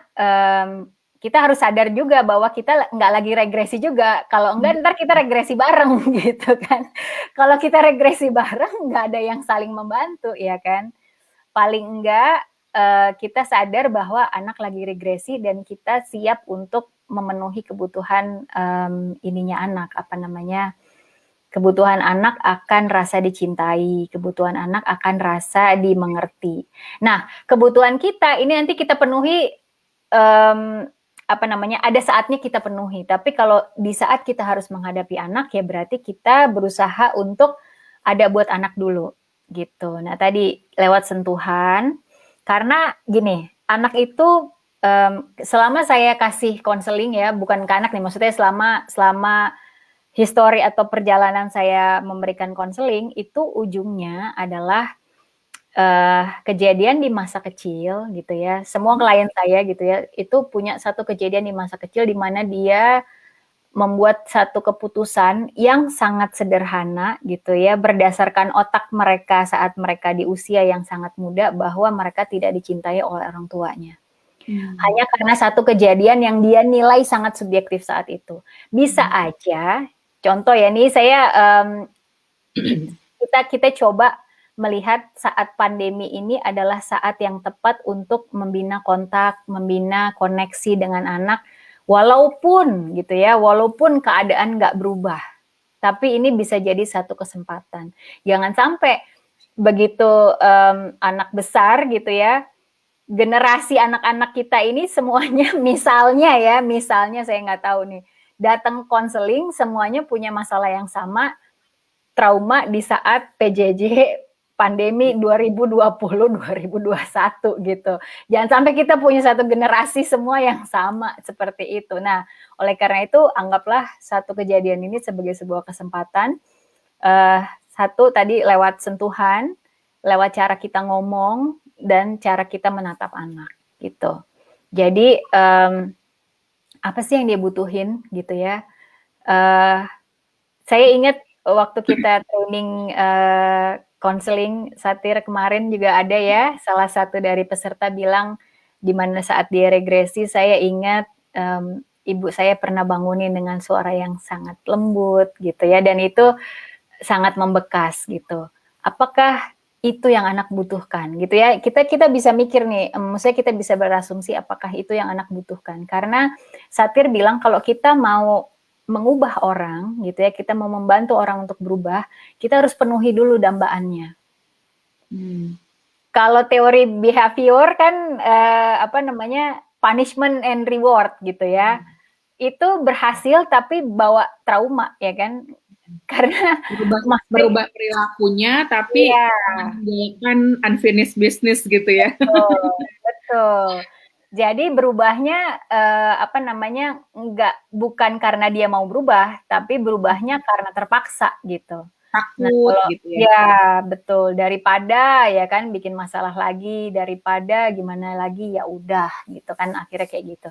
kita harus sadar juga bahwa kita nggak lagi regresi juga. Kalau enggak ntar kita regresi bareng gitu kan. Kalau kita regresi bareng nggak ada yang saling membantu ya kan. Paling enggak kita sadar bahwa anak lagi regresi dan kita siap untuk memenuhi kebutuhan ininya anak, apa namanya, kebutuhan anak akan rasa dicintai, kebutuhan anak akan rasa dimengerti. Nah, kebutuhan kita ini nanti kita penuhi apa namanya, ada saatnya kita penuhi. Tapi kalau di saat kita harus menghadapi anak ya berarti kita berusaha untuk ada buat anak dulu gitu. Nah, tadi lewat sentuhan, karena gini, anak itu selama saya kasih konseling ya, bukan ke anak nih, maksudnya selama histori atau perjalanan saya memberikan konseling, itu ujungnya adalah kejadian di masa kecil gitu ya. Semua klien saya gitu ya, itu punya satu kejadian di masa kecil di mana dia membuat satu keputusan yang sangat sederhana gitu ya, berdasarkan otak mereka saat mereka di usia yang sangat muda, bahwa mereka tidak dicintai oleh orang tuanya. Hanya karena satu kejadian yang dia nilai sangat subjektif saat itu. Bisa aja, contoh ya nih saya kita coba melihat saat pandemi ini adalah saat yang tepat untuk membina kontak, membina koneksi dengan anak, walaupun gitu ya, walaupun keadaan nggak berubah, tapi ini bisa jadi satu kesempatan. Jangan sampai begitu anak besar gitu ya, generasi anak-anak kita ini semuanya misalnya saya nggak tahu nih, datang konseling semuanya punya masalah yang sama, trauma di saat PJJ pandemi 2020-2021 gitu. Jangan sampai kita punya satu generasi semua yang sama seperti itu. Nah, oleh karena itu anggaplah satu kejadian ini sebagai sebuah kesempatan. Satu tadi lewat sentuhan, lewat cara kita ngomong, dan cara kita menatap anak gitu. Jadi apa sih yang dia butuhin gitu ya. Saya ingat waktu kita training konseling Satir kemarin juga ada ya, salah satu dari peserta bilang di mana saat dia regresi, saya ingat ibu saya pernah bangunin dengan suara yang sangat lembut gitu ya, dan itu sangat membekas gitu. Apakah itu yang anak butuhkan gitu ya? Kita bisa mikir nih, maksudnya kita bisa berasumsi apakah itu yang anak butuhkan. Karena Satir bilang kalau kita mau mengubah orang gitu ya, kita mau membantu orang untuk berubah, kita harus penuhi dulu dambaannya. Kalau teori behavior kan apa namanya, punishment and reward gitu ya. Itu berhasil tapi bawa trauma ya kan. Karena berubah perilakunya tapi iya, meninggalkan unfinished business gitu ya. betul, betul. Jadi berubahnya bukan karena dia mau berubah, tapi berubahnya karena terpaksa gitu. Takut gitu ya. Ya, betul. Daripada ya kan bikin masalah lagi, daripada gimana lagi ya udah gitu kan akhirnya kayak gitu.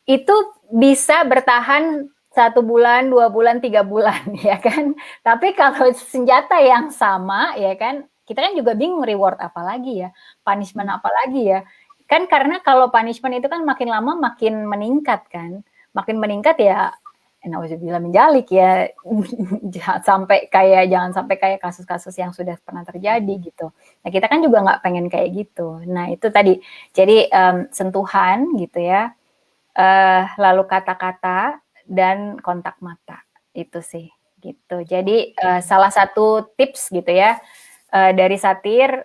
Itu bisa bertahan 1 bulan, 2 bulan, 3 bulan ya kan. Tapi kalau senjata yang sama ya kan, kita kan juga bingung reward apa lagi ya, punishment apa lagi ya. Kan karena kalau punishment itu kan makin lama makin meningkat kan. Makin meningkat ya nauzubillah menjalik ya. jangan sampai kayak kasus-kasus yang sudah pernah terjadi gitu. Nah, kita kan juga nggak pengen kayak gitu. Nah, itu tadi. Jadi sentuhan gitu ya. Lalu kata-kata dan kontak mata. Itu sih gitu. Jadi salah satu tips gitu ya dari satir,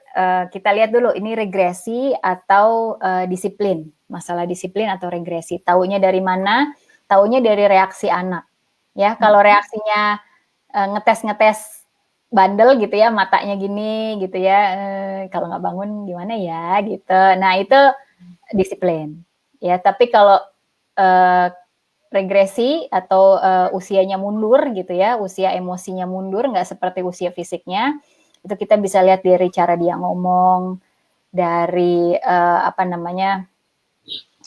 kita lihat dulu ini regresi atau disiplin, masalah disiplin atau regresi. Taunya dari mana? Taunya dari reaksi anak. Ya, kalau reaksinya ngetes-ngetes bandel gitu ya, matanya gini gitu ya, kalau nggak bangun gimana ya gitu. Nah itu disiplin. Ya, tapi kalau regresi atau usianya mundur gitu ya, usia emosinya mundur, nggak seperti usia fisiknya, itu kita bisa lihat dari cara dia ngomong, dari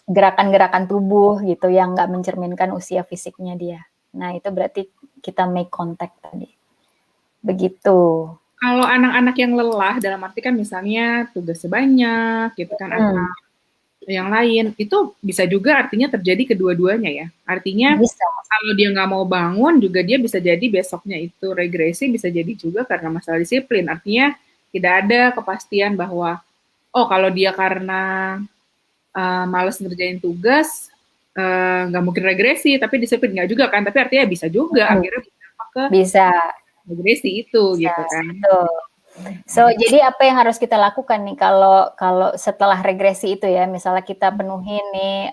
gerakan-gerakan tubuh gitu yang nggak mencerminkan usia fisiknya dia. Nah itu berarti kita make contact tadi. Begitu. Kalau anak-anak yang lelah dalam arti kan misalnya tugasnya banyak gitu kan atau yang lain, itu bisa juga artinya terjadi kedua-duanya ya. Artinya Bisa. kalau dia nggak mau bangun juga dia bisa jadi besoknya itu regresi, bisa jadi juga karena masalah disiplin. Artinya tidak ada kepastian bahwa oh kalau dia karena males ngerjain tugas nggak mungkin regresi, tapi disiplin nggak juga kan. Tapi artinya bisa juga akhirnya ke bisa regresi itu bisa, gitu kan. betul. So, jadi apa yang harus kita lakukan nih kalau setelah regresi itu ya, misalnya kita penuhin nih,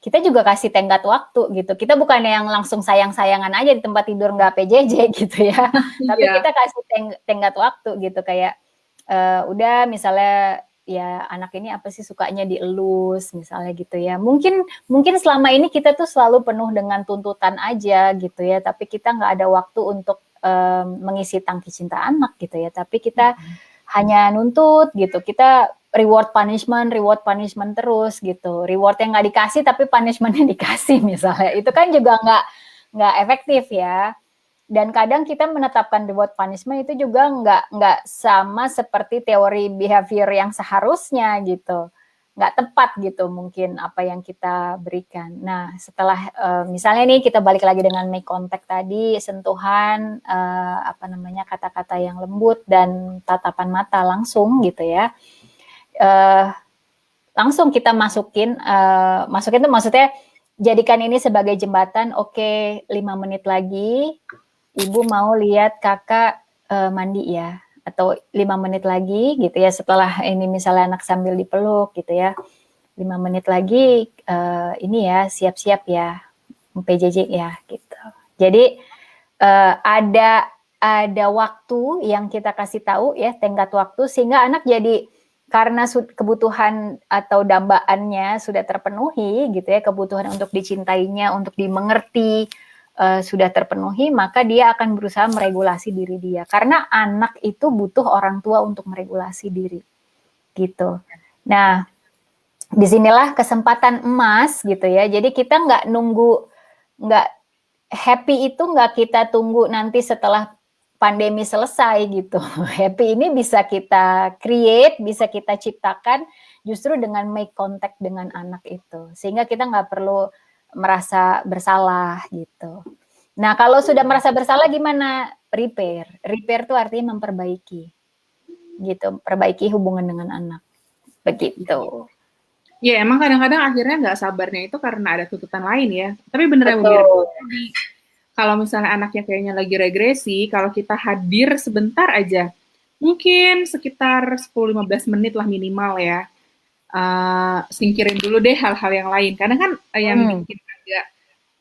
kita juga kasih tenggat waktu gitu. Kita bukan yang langsung sayang-sayangan aja di tempat tidur nggak PJJ gitu ya, tapi kita kasih tenggat waktu gitu kayak udah misalnya ya anak ini apa sih sukanya dielus misalnya gitu ya. Mungkin selama ini kita tuh selalu penuh dengan tuntutan aja gitu ya, tapi kita nggak ada waktu untuk mengisi tangki cinta anak gitu ya, tapi kita hanya nuntut gitu, kita reward punishment terus gitu, reward yang nggak dikasih tapi punishmentnya dikasih misalnya, itu kan juga nggak efektif ya. Dan kadang kita menetapkan reward punishment itu juga nggak sama seperti teori behavior yang seharusnya gitu, nggak tepat gitu mungkin apa yang kita berikan. Nah setelah misalnya nih kita balik lagi dengan make contact tadi, sentuhan, kata-kata yang lembut dan tatapan mata langsung gitu ya, langsung kita masukin tuh maksudnya jadikan ini sebagai jembatan. Oke, 5 menit lagi ibu mau lihat kakak mandi ya, atau 5 menit lagi gitu ya setelah ini misalnya anak sambil dipeluk gitu ya, 5 menit lagi ini ya siap-siap ya PJJ ya gitu. Jadi ada waktu yang kita kasih tahu ya, tenggat waktu, sehingga anak jadi karena kebutuhan atau dambaannya sudah terpenuhi gitu ya, kebutuhan untuk dicintainya, untuk dimengerti sudah terpenuhi, maka dia akan berusaha meregulasi diri dia. Karena anak itu butuh orang tua untuk meregulasi diri, gitu. Nah, disinilah kesempatan emas, gitu ya. Jadi kita nggak happy itu nggak kita tunggu nanti setelah pandemi selesai gitu. Happy ini bisa kita create, bisa kita ciptakan justru dengan make contact dengan anak itu. Sehingga kita nggak perlu merasa bersalah gitu. Nah, kalau sudah merasa bersalah gimana? Repair. Repair itu artinya memperbaiki. Gitu, perbaiki hubungan dengan anak. Begitu. Ya, emang kadang-kadang akhirnya nggak sabarnya itu karena ada tuntutan lain ya. Tapi bener ya, kalau misalnya anaknya kayaknya lagi regresi, kalau kita hadir sebentar aja, mungkin sekitar 10-15 menit lah minimal ya, singkirin dulu deh hal-hal yang lain. Karena kan yang Hmm, bikin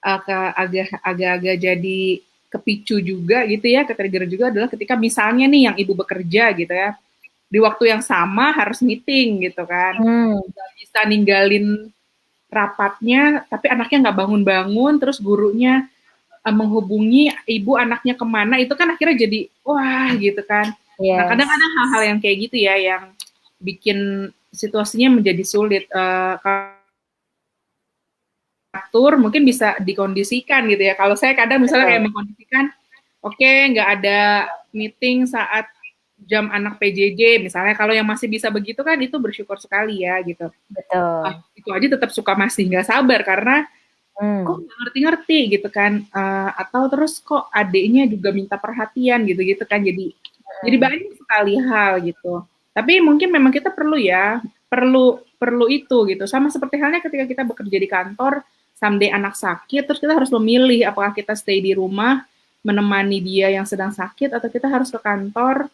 agak-agak jadi kepicu juga gitu ya, ke-trigger juga adalah ketika misalnya nih yang ibu bekerja gitu ya, di waktu yang sama harus meeting gitu kan, hmm, nggak bisa ninggalin rapatnya, tapi anaknya nggak bangun-bangun, terus gurunya menghubungi ibu anaknya kemana, itu kan akhirnya jadi wah gitu kan. Nah yes, kadang-kadang hal-hal yang kayak gitu ya yang bikin situasinya menjadi sulit. Atur mungkin bisa dikondisikan gitu ya. Kalau saya kadang misalnya kayak betul, mengkondisikan, oke nggak ada meeting saat jam anak PJJ misalnya. Kalau yang masih bisa begitu kan itu bersyukur sekali ya gitu. betul. Itu aja tetap suka masih nggak sabar karena kok Hmm, nggak ngerti-ngerti gitu kan. Atau terus kok adiknya juga minta perhatian gitu-gitu kan. Jadi hmm, banyak sekali hal gitu. Tapi mungkin memang kita perlu ya, perlu perlu itu gitu. Sama seperti halnya ketika kita bekerja di kantor, someday anak sakit, terus kita harus memilih apakah kita stay di rumah menemani dia yang sedang sakit atau kita harus ke kantor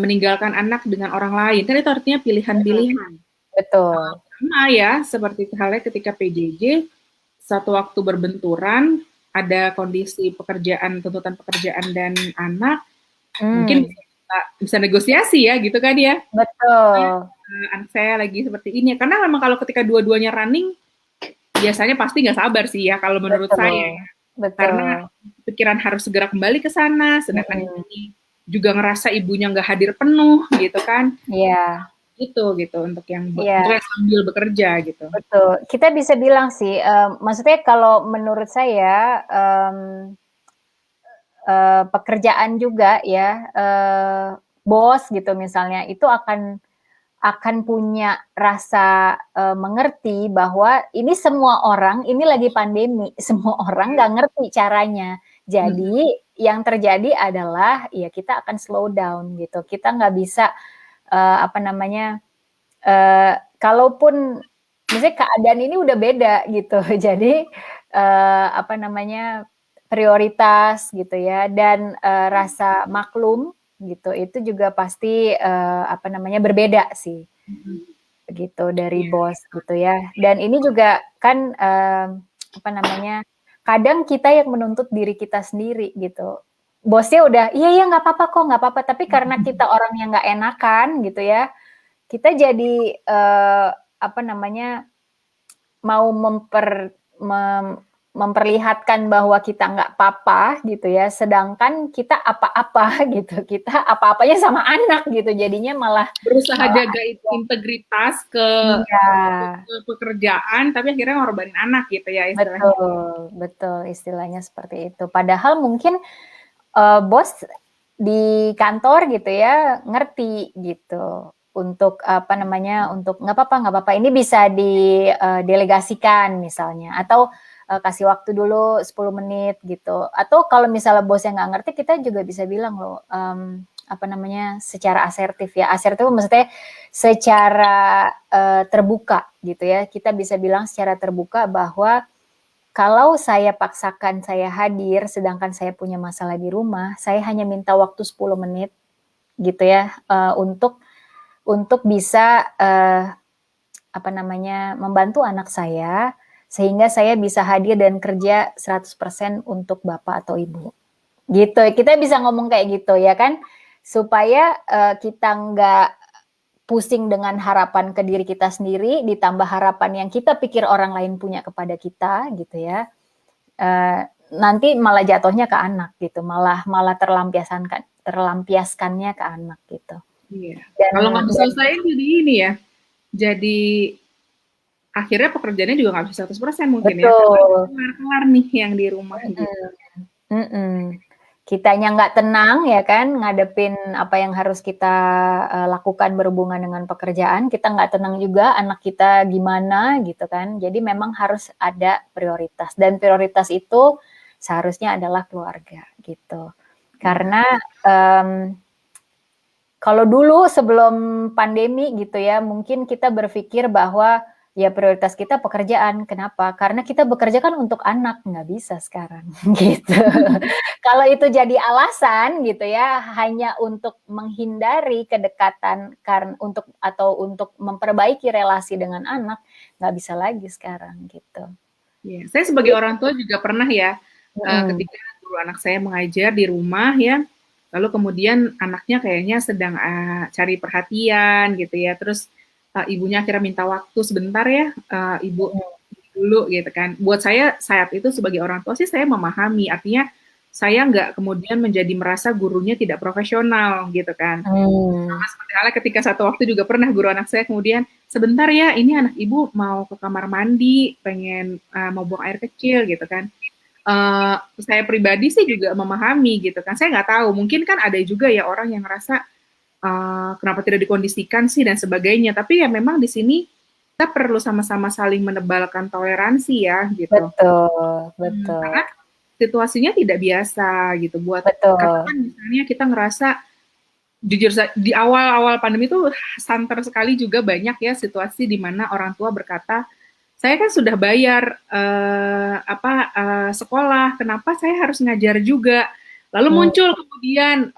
meninggalkan anak dengan orang lain. Kan itu artinya pilihan-pilihan. betul. Sama ya, seperti halnya ketika PJJ, satu waktu berbenturan, ada kondisi pekerjaan, tuntutan pekerjaan dan anak, mungkin Hmm, bisa negosiasi ya gitu kan ya. betul. Anak saya lagi seperti ini. Karena memang kalau ketika dua-duanya running, biasanya pasti nggak sabar sih ya kalau menurut saya. Betul, Karena betul. pikiran harus segera kembali ke sana, sedangkan Mhm, ini juga ngerasa ibunya nggak hadir penuh gitu kan. iya, Gitu untuk iya, yang sambil bekerja gitu. betul. Kita bisa bilang sih, maksudnya kalau menurut saya, pekerjaan juga ya, bos gitu misalnya, itu akan punya rasa, mengerti bahwa ini semua orang, ini lagi pandemi, semua orang nggak ngerti caranya. Mhm. Jadi yang terjadi adalah ya kita akan slow down gitu. Kita nggak bisa, apa namanya, kalaupun misalnya keadaan ini udah beda gitu. Jadi, apa namanya, prioritas gitu ya dan, rasa maklum gitu, itu juga pasti, apa namanya, berbeda sih, begitu dari Iya. bos gitu ya. Dan ini juga kan, apa namanya, kadang kita yang menuntut diri kita sendiri gitu. Bosnya udah, "Iya iya, nggak apa-apa kok, nggak apa-apa," tapi karena kita orang yang nggak enakan gitu ya, kita jadi, apa namanya, mau memperlihatkan bahwa kita nggak apa-apa gitu ya, sedangkan kita apa-apa gitu, kita apa-apanya sama anak gitu, jadinya malah Berusaha malah jaga integritas iya, ke pekerjaan, tapi akhirnya ngorbanin anak gitu ya istilahnya. betul betul, istilahnya seperti itu. Padahal mungkin, bos di kantor gitu ya, ngerti gitu, untuk apa namanya, untuk nggak apa-apa, ini bisa didelegasikan misalnya, atau kasih waktu dulu 10 menit gitu. Atau kalau misalnya bosnya nggak ngerti, kita juga bisa bilang loh, apa namanya, secara asertif ya. Asertif maksudnya secara terbuka gitu ya. Kita bisa bilang secara terbuka bahwa kalau saya paksakan saya hadir, sedangkan saya punya masalah di rumah, saya hanya minta waktu 10 menit gitu ya, untuk bisa, apa namanya, membantu anak saya, sehingga saya bisa hadir dan kerja 100% untuk bapak atau ibu. Gitu, kita bisa ngomong kayak gitu ya kan, supaya, kita nggak pusing dengan harapan ke diri kita sendiri, ditambah harapan yang kita pikir orang lain punya kepada kita gitu ya, nanti malah jatuhnya ke anak gitu, malah malah terlampiaskannya ke anak gitu. Iya. Kalau nggak Dan diselesain jadi ini ya, jadi akhirnya pekerjaannya juga nggak bisa 100% mungkin ya, karena betul, kelar-kelar nih yang di rumah gitu. mhm, mhm. Kitanya nggak tenang ya kan, ngadepin apa yang harus kita, lakukan berhubungan dengan pekerjaan, kita nggak tenang juga, anak kita gimana gitu kan. Jadi memang harus ada prioritas dan prioritas itu seharusnya adalah keluarga gitu. Iya. Karena, kalau dulu sebelum pandemi gitu ya, mungkin kita berpikir bahwa Ya prioritas kita pekerjaan. Kenapa? Karena kita bekerja kan untuk anak, nggak bisa sekarang gitu. Kalau itu jadi alasan gitu ya, hanya untuk menghindari kedekatan karena untuk memperbaiki relasi dengan anak, nggak bisa lagi sekarang gitu. Ya, saya sebagai orang tua juga pernah ya, Mm-mm. ketika guru anak saya mengajar di rumah ya, lalu kemudian anaknya kayaknya sedang cari perhatian gitu ya, terus ibunya akhirnya minta waktu sebentar ya, ibu dulu gitu kan. Buat saya saat itu sebagai orang tua sih saya memahami, artinya saya nggak kemudian menjadi merasa gurunya tidak profesional gitu kan. Hmm. Seperti halnya ketika satu waktu juga pernah guru anak saya kemudian, sebentar ya, ini anak ibu mau ke kamar mandi, pengen mau buang air kecil gitu kan. Saya pribadi sih juga memahami gitu kan. Saya nggak tahu, mungkin kan ada juga ya orang yang ngerasa kenapa tidak dikondisikan sih dan sebagainya. Tapi ya memang di sini kita perlu sama-sama saling menebalkan toleransi ya gitu. Betul, betul, Karena situasinya tidak biasa gitu buat betul. katakan misalnya kita ngerasa jujur di awal-awal pandemi itu santer sekali juga banyak ya situasi di mana orang tua berkata, saya kan sudah bayar sekolah, kenapa saya harus ngajar juga? Lalu Hmm. muncul kemudian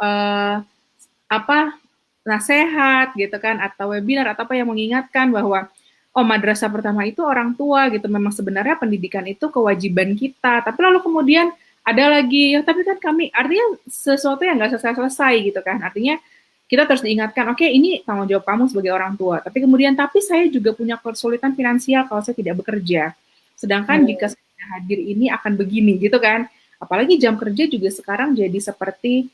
apa nasehat gitu kan atau webinar atau apa yang mengingatkan bahwa oh madrasah pertama itu orang tua gitu memang sebenarnya pendidikan itu kewajiban kita tapi lalu kemudian ada lagi ya tapi kan kami artinya sesuatu yang nggak selesai-selesai gitu kan artinya kita terus diingatkan oke ini tanggung jawab kamu sebagai orang tua tapi kemudian tapi saya juga punya kesulitan finansial kalau saya tidak bekerja sedangkan jika saya tidak hadir ini akan begini gitu kan apalagi jam kerja juga sekarang jadi seperti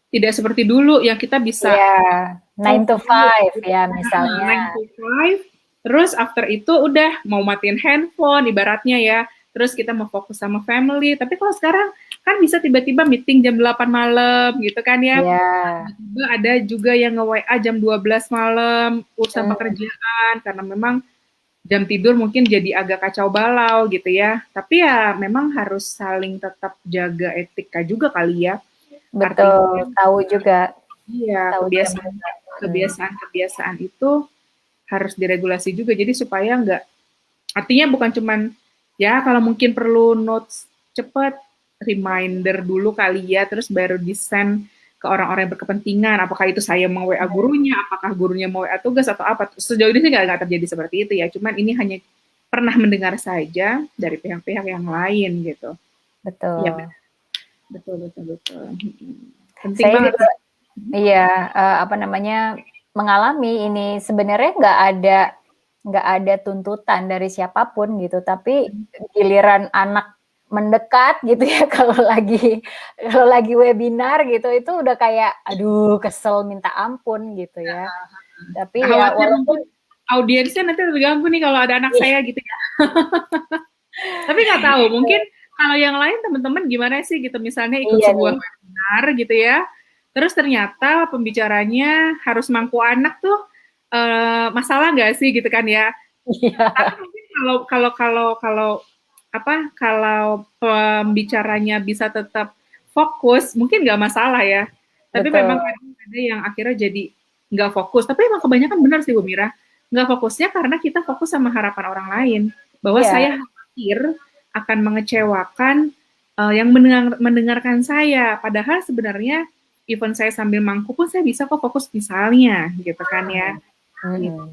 tidak seperti dulu yang kita bisa Iya, 9 to dulu 5 gitu. ya misalnya. 9 to 5, terus after itu udah mau matiin handphone ibaratnya ya, terus kita mau fokus sama family, tapi kalau sekarang kan bisa tiba-tiba meeting jam 8 malam gitu kan ya, Iya. tiba-tiba ada juga yang nge-WA jam 12 malam, urusan Hmm. pekerjaan, karena memang jam tidur mungkin jadi agak kacau balau gitu ya, tapi ya memang harus saling tetap jaga etika juga kali ya, artinya Betul, tahu juga, iya tahu jam kebiasaan juga. Hmm. kebiasaan-kebiasaan itu harus diregulasi juga. Jadi supaya nggak, artinya bukan cuman ya kalau mungkin perlu notes cepat, reminder dulu kali ya, terus baru di-send ke orang-orang yang berkepentingan. Apakah itu saya mau WA gurunya, apakah gurunya mau WA tugas atau apa. Sejauh ini sih nggak terjadi seperti itu ya. Cuman ini hanya pernah mendengar saja dari pihak-pihak yang lain gitu. Iya, Betul. betul, betul, betul. Penting Saya banget juga sih. iya, apa namanya, mengalami ini sebenarnya nggak ada tuntutan dari siapapun gitu, tapi giliran anak mendekat gitu ya kalau lagi webinar gitu, itu udah kayak, aduh kesel minta ampun gitu ya. Tapi ya Khawatir walaupun mungkin audiensnya nanti terganggu nih kalau ada anak saya gitu ya. Tapi nggak tahu, mungkin kalau yang lain teman-teman gimana sih gitu, misalnya ikut iya sebuah nih, webinar gitu ya, terus ternyata pembicaranya harus mangku anak tuh masalah nggak sih gitu kan ya? Tapi iya, mungkin kalau pembicaranya bisa tetap fokus, mungkin nggak masalah ya. Tapi betul, memang ada yang akhirnya jadi nggak fokus. Tapi emang kebanyakan benar sih Bu Mira, nggak fokusnya karena kita fokus sama harapan orang lain. Bahwa iya, saya khawatir akan mengecewakan yang mendengarkan saya. Padahal sebenarnya even saya sambil mangku pun saya bisa kok fokus misalnya gitu kan ya. Gitu.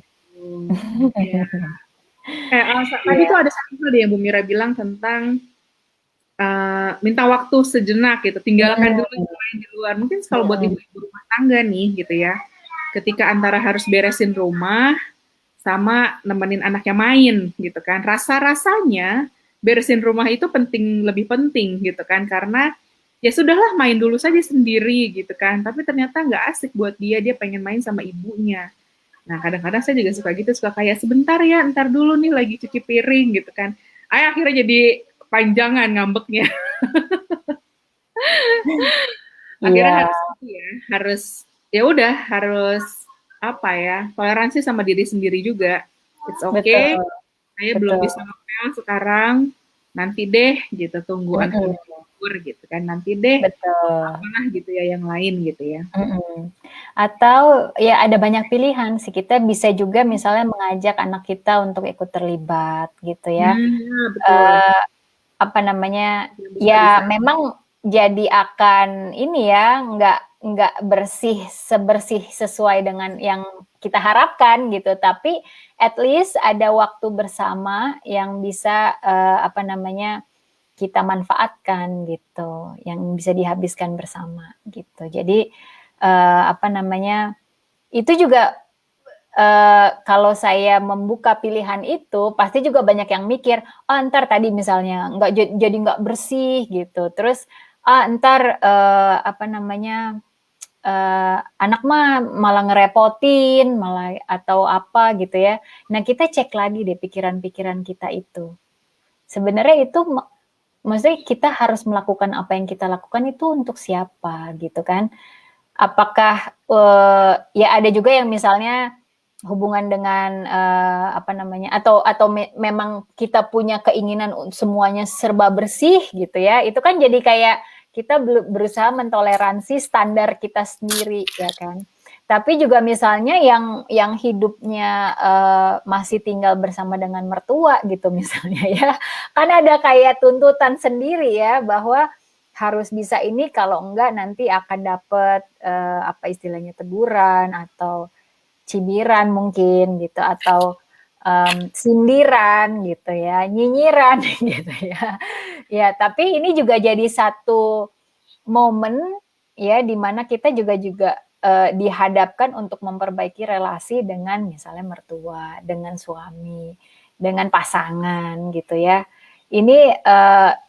mhm. Ya. Tadi Iya, tuh ada satu hal yang Bu Mira bilang tentang minta waktu sejenak gitu, tinggalkan dulu yang lain di luar. Mungkin kalau buat mhm. ibu-ibu rumah tangga nih gitu ya, ketika antara harus beresin rumah sama nemenin anaknya main gitu kan, rasa-rasanya beresin rumah itu lebih penting gitu kan, karena ya sudahlah main dulu saja sendiri gitu kan, tapi ternyata nggak asik buat dia, dia pengen main sama ibunya. Nah, kadang-kadang saya juga suka gitu, suka kayak sebentar ya, ntar dulu nih lagi cuci piring gitu kan. Akhirnya jadi panjangan ngambeknya. Akhirnya Iya, harus itu ya, harus ya udah harus apa ya, toleransi sama diri sendiri juga. It's betul, okay, saya belum betul, bisa ngepel sekarang, nanti deh gitu, tunggu anak mhm. ini libur gitu kan, nanti deh betul. apalah gitu ya yang lain gitu ya. Mhm. Atau ya ada banyak pilihan sih, kita bisa juga misalnya mengajak anak kita untuk ikut terlibat gitu ya. Ya betul. Eee, apa namanya, Yang ya bisa-bisa. memang jadi akan ini ya, nggak sebersih sesuai dengan yang kita harapkan gitu, tapi at least ada waktu bersama yang bisa, apa namanya, kita manfaatkan gitu, yang bisa dihabiskan bersama gitu. Jadi, apa namanya, itu juga kalau saya membuka pilihan itu, pasti juga banyak yang mikir, "Ah, entar tadi misalnya nggak jadi nggak bersih," gitu. Terus, "Ah, entar, apa namanya, anak mah malah ngerepotin, malah atau apa," gitu ya. Nah, kita cek lagi deh pikiran-pikiran kita itu. Sebenarnya itu maksudnya kita harus melakukan apa yang kita lakukan itu untuk siapa, gitu kan. Apakah, ya ada juga yang misalnya hubungan dengan, apa namanya, atau memang kita punya keinginan semuanya serba bersih gitu ya, itu kan jadi kayak kita berusaha mentoleransi standar kita sendiri ya kan. Tapi juga misalnya yang hidupnya, masih tinggal bersama dengan mertua gitu misalnya ya, kan ada kayak tuntutan sendiri ya bahwa harus bisa ini, kalau enggak nanti akan dapet, apa istilahnya, teguran atau cibiran mungkin gitu, atau, sindiran gitu ya, nyinyiran gitu ya. Ya, tapi ini juga jadi satu momen ya, di mana kita juga, dihadapkan untuk memperbaiki relasi dengan misalnya mertua, dengan suami, dengan pasangan gitu ya. Ini,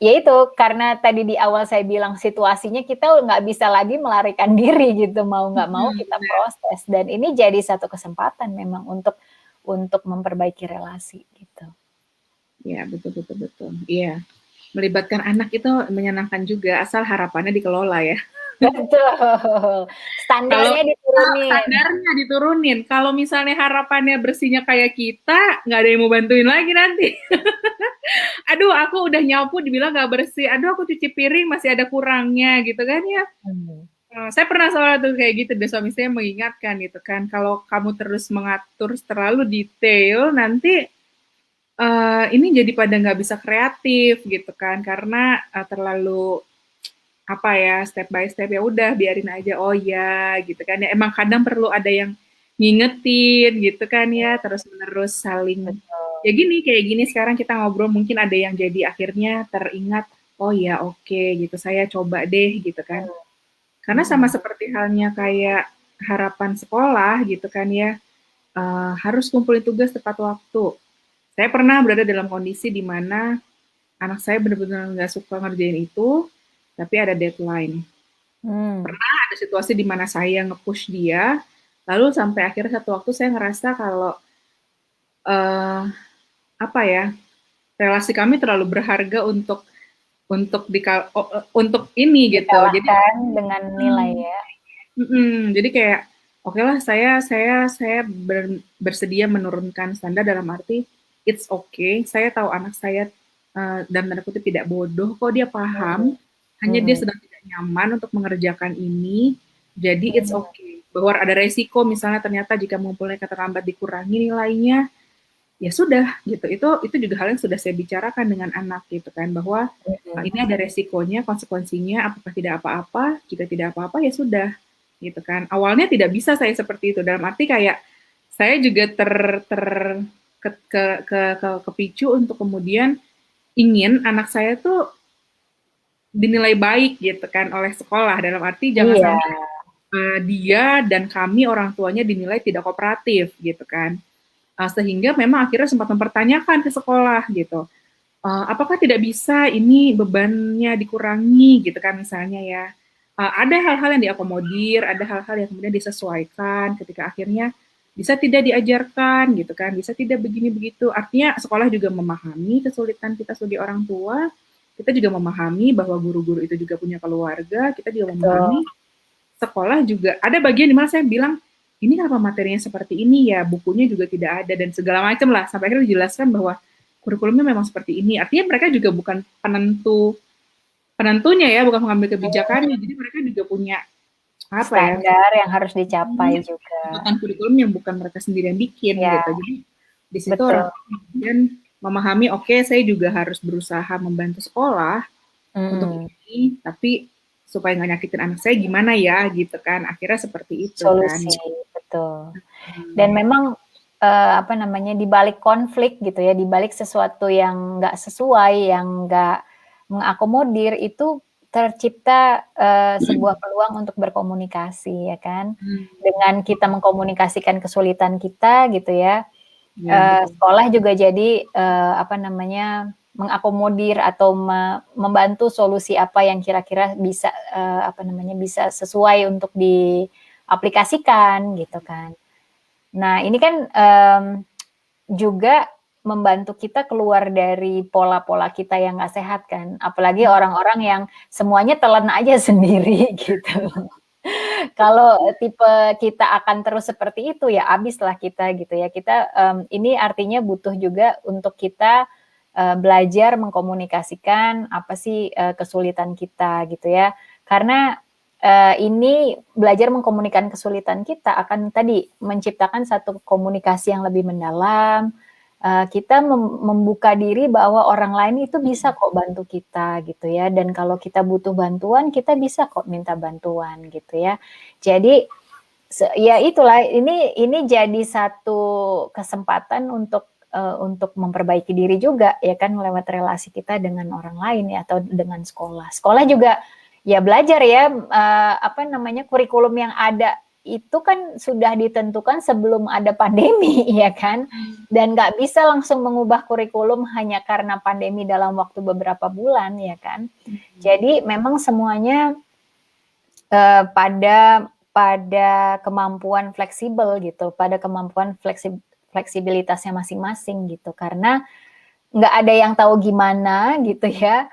ya itu, karena tadi di awal saya bilang situasinya kita nggak bisa lagi melarikan diri gitu, mau nggak mau kita Benar. proses, dan ini jadi satu kesempatan memang untuk memperbaiki relasi gitu. Ya betul betul betul. Iya. Melibatkan anak itu menyenangkan juga, asal harapannya dikelola ya. Betul, Kalau standarnya diturunin. standarnya diturunin, kalau misalnya harapannya bersihnya kayak kita, nggak ada yang mau bantuin lagi nanti. Aduh, aku udah nyapu dibilang nggak bersih. Aduh, aku cuci piring masih ada kurangnya gitu kan ya. Hmm. Saya pernah soal tuh kayak gitu, dan suami saya mengingatkan gitu kan, kalau kamu terus mengatur terlalu detail, nanti ini jadi pada nggak bisa kreatif gitu kan, karena terlalu apa ya, step by step, ya udah biarin aja, oh ya gitu kan ya, emang kadang perlu ada yang ngingetin gitu kan ya, terus menerus saling ya Betul. gini kayak gini sekarang kita ngobrol mungkin ada yang jadi akhirnya teringat, oh ya oke gitu, saya coba deh gitu kan, karena sama Mhm. seperti halnya kayak harapan sekolah gitu kan ya, harus kumpulin tugas tepat waktu. Saya pernah berada dalam kondisi di mana anak saya benar-benar nggak suka ngerjain itu, tapi ada deadline. Hmm. Pernah ada situasi di mana saya nge-push dia, lalu sampai akhirnya satu waktu saya ngerasa kalau, eee, apa ya, relasi kami terlalu berharga untuk untuk ini gitu. Jadi Dikalahkan dengan nilai mhm, ya. jadi kayak, oke lah saya bersedia menurunkan standar dalam arti, it's okay, saya tahu anak saya, dalam tanda kutip "tidak bodoh" kok, dia paham, Mhm. hanya dia Mhm. sedang tidak nyaman untuk mengerjakan ini, jadi it's Mhm. okay. Bahwa ada resiko misalnya ternyata jika mengumpulnya terlambat dikurangi nilainya, ya sudah gitu. Itu juga hal yang sudah saya bicarakan dengan anak gitu kan, bahwa, Mhm. ini ada resikonya, konsekuensinya, apakah tidak apa-apa, jika tidak apa-apa ya sudah, gitu kan. Awalnya tidak bisa saya seperti itu, dalam arti kayak saya juga ter ter kepicu untuk kemudian ingin anak saya tuh dinilai baik gitu kan oleh sekolah, dalam arti jangan Iya. sampai, dia dan kami orang tuanya dinilai tidak kooperatif gitu kan. Sehingga memang akhirnya sempat mempertanyakan ke sekolah gitu, apakah tidak bisa ini bebannya dikurangi gitu kan misalnya ya. Ada hal-hal yang diakomodir, ada hal-hal yang kemudian disesuaikan ketika akhirnya bisa tidak diajarkan gitu kan, bisa tidak begini begitu. Artinya sekolah juga memahami kesulitan kita sebagai orang tua, kita juga memahami bahwa guru-guru itu juga punya keluarga, kita juga Betul. memahami sekolah juga ada bagian di mana saya bilang, "Ini kenapa materinya seperti ini ya, bukunya juga tidak ada," dan segala macam lah, sampai akhirnya dijelaskan bahwa kurikulumnya memang seperti ini. Artinya mereka juga bukan penentu penentunya ya, bukan pengambil kebijakannya. Jadi mereka juga punya apa ya, standar yang harus dicapai juga. tuntutan kurikulum yang bukan mereka sendiri yang bikin Ya, gitu. Jadi di situ betul. orang kemudian memahami, oke, saya juga harus berusaha membantu sekolah untuk ini, tapi supaya nggak nyakitin anak saya gimana ya gitu kan. Akhirnya seperti itu kan. Solusi, betul. Dan memang apa namanya, di balik konflik gitu ya, di balik sesuatu yang nggak sesuai, yang nggak mengakomodir, itu tercipta sebuah peluang untuk berkomunikasi ya kan. Dengan kita mengkomunikasikan kesulitan kita gitu ya, Ya, sekolah juga jadi apa namanya, mengakomodir atau membantu solusi apa yang kira-kira bisa apa namanya, bisa sesuai untuk diaplikasikan gitu kan. Nah ini kan juga membantu kita keluar dari pola-pola kita yang nggak sehat kan, apalagi orang-orang yang semuanya telan aja sendiri gitu. Kalau tipe kita akan terus seperti itu ya habislah kita gitu ya. Kita ini artinya butuh juga untuk kita belajar mengkomunikasikan apa sih kesulitan kita gitu ya. Karena ini belajar mengkomunikasikan kesulitan kita akan tadi menciptakan satu komunikasi yang lebih mendalam. Kita membuka diri bahwa orang lain itu bisa kok bantu kita gitu ya, dan kalau kita butuh bantuan kita bisa kok minta bantuan gitu ya. Jadi ya itulah, ini jadi satu kesempatan untuk memperbaiki diri juga ya kan, lewat relasi kita dengan orang lain ya, atau dengan sekolah. Sekolah juga ya belajar ya apa namanya, kurikulum yang ada itu kan sudah ditentukan sebelum ada pandemi ya kan, dan nggak bisa langsung mengubah kurikulum hanya karena pandemi dalam waktu beberapa bulan ya kan. Jadi memang semuanya pada kemampuan fleksibel gitu, pada kemampuan fleksibilitasnya masing-masing gitu, karena nggak ada yang tahu gimana gitu ya,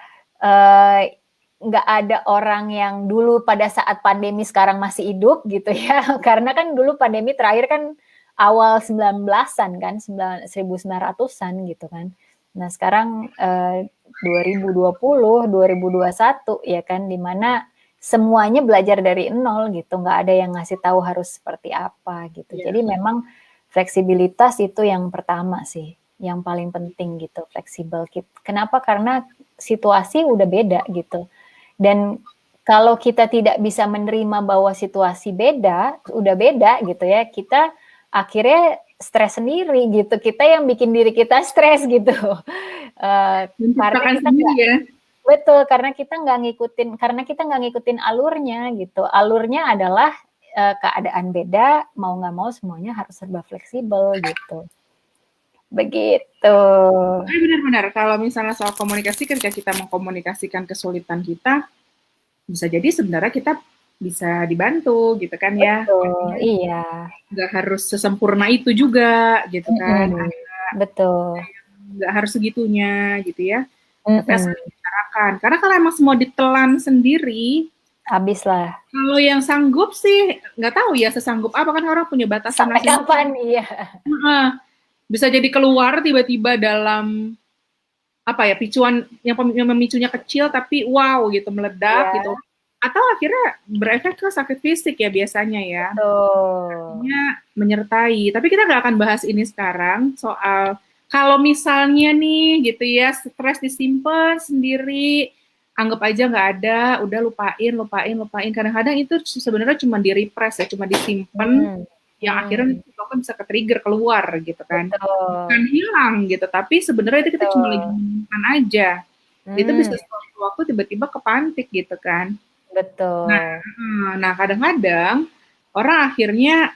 nggak ada orang yang dulu pada saat pandemi sekarang masih hidup gitu ya, karena kan dulu pandemi terakhir kan awal 19-an kan, 1900-an gitu kan. Nah sekarang 2020, 2021 ya kan, dimana semuanya belajar dari nol gitu, nggak ada yang ngasih tahu harus seperti apa gitu. ya. Jadi memang fleksibilitas itu yang pertama sih, yang paling penting gitu, fleksibel. Kenapa? Karena situasi udah beda gitu. Dan kalau kita tidak bisa menerima bahwa situasi udah beda gitu ya, kita akhirnya stres sendiri gitu. Kita yang bikin diri kita stres gitu. Karena Menciptakan kita sendiri ya. betul, karena kita nggak ngikutin alurnya gitu. Alurnya adalah keadaan beda, mau nggak mau semuanya harus serba fleksibel gitu. Begitu. Benar-benar, kalau misalnya soal komunikasi, ketika kita mengkomunikasikan kesulitan kita, bisa jadi sebenarnya kita bisa dibantu gitu kan ya. Betul, iya. Nggak harus sesempurna itu juga gitu kan. Betul. Nggak harus segitunya gitu ya. Tapi asal Mm-mm. dibicarakan. Karena kalau emang semua ditelan sendiri, Habis lah. kalau yang sanggup sih nggak tahu ya sesanggup apa, kan orang punya batasan Sampai masing-masing. kapan? Iya. Bisa jadi keluar tiba-tiba dalam apa ya, picuan yang memicunya kecil tapi wow gitu, meledak Iya, gitu. Atau akhirnya berefek ke sakit fisik ya biasanya ya. betul. Artinya menyertai. Tapi kita nggak akan bahas ini sekarang soal kalau misalnya nih gitu ya, stres disimpan sendiri, anggap aja nggak ada, udah lupain. Kadang-kadang itu sebenarnya cuma di-repress ya, cuma disimpan, yang akhirnya itu kan bisa ke-trigger keluar gitu kan. Betul. Bukan hilang gitu, tapi sebenarnya itu kita cuma lagi Betul. menyimpan aja. Itu bisa suatu waktu tiba-tiba kepantik gitu kan. Nah, Betul. kadang-kadang orang akhirnya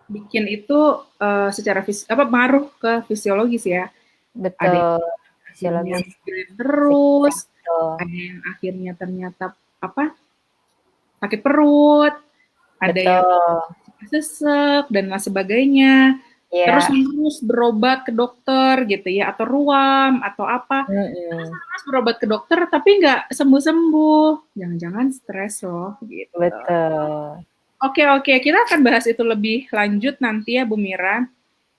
bikin itu secara pengaruh ke fisiologis ya. Ada yang Betul. akhirnya Fisiologis. migrain terus, Betul. ada yang akhirnya ternyata sakit perut, ada yang Betul. sesek dan lain sebagainya. Terus Iya. harus berobat ke dokter gitu ya, atau ruam atau apa. Mm-mm. Terus berobat ke dokter tapi nggak sembuh-sembuh. Jangan-jangan stres loh gitu. Betul. Oke, kita akan bahas itu lebih lanjut nanti ya Bu Mira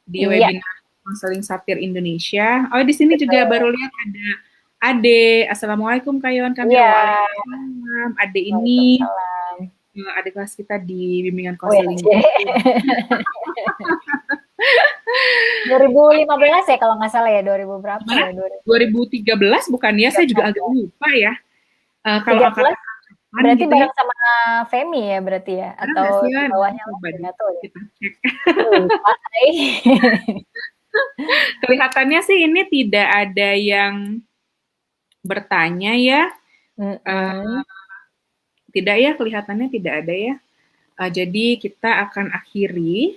di Iya, webinar Konseling Satir Indonesia. Oh, di sini juga betul. baru lihat ada Ade, Assalamualaikum Kak Yon, kami Iya, waalaikumsalam. Ade ini waalaikumsalam. adik kelas kita di bimbingan konseling. WC. 2015 ya kalau nggak salah ya, 2000 berapa Gimana? ya? 2013 bukan ya? Saya juga agak lupa ya. Kalau 2013 angkatan kapan berarti gitu ya? bareng sama Femi ya berarti ya? Ada Atau nggak sih di ya? bawahnya Coba lagi deh nggak tahu ya. kita cek. Lupa. Kelihatannya sih ini tidak ada yang bertanya ya. Mm-mm. Tidak ya, kelihatannya tidak ada ya. Jadi kita akan akhiri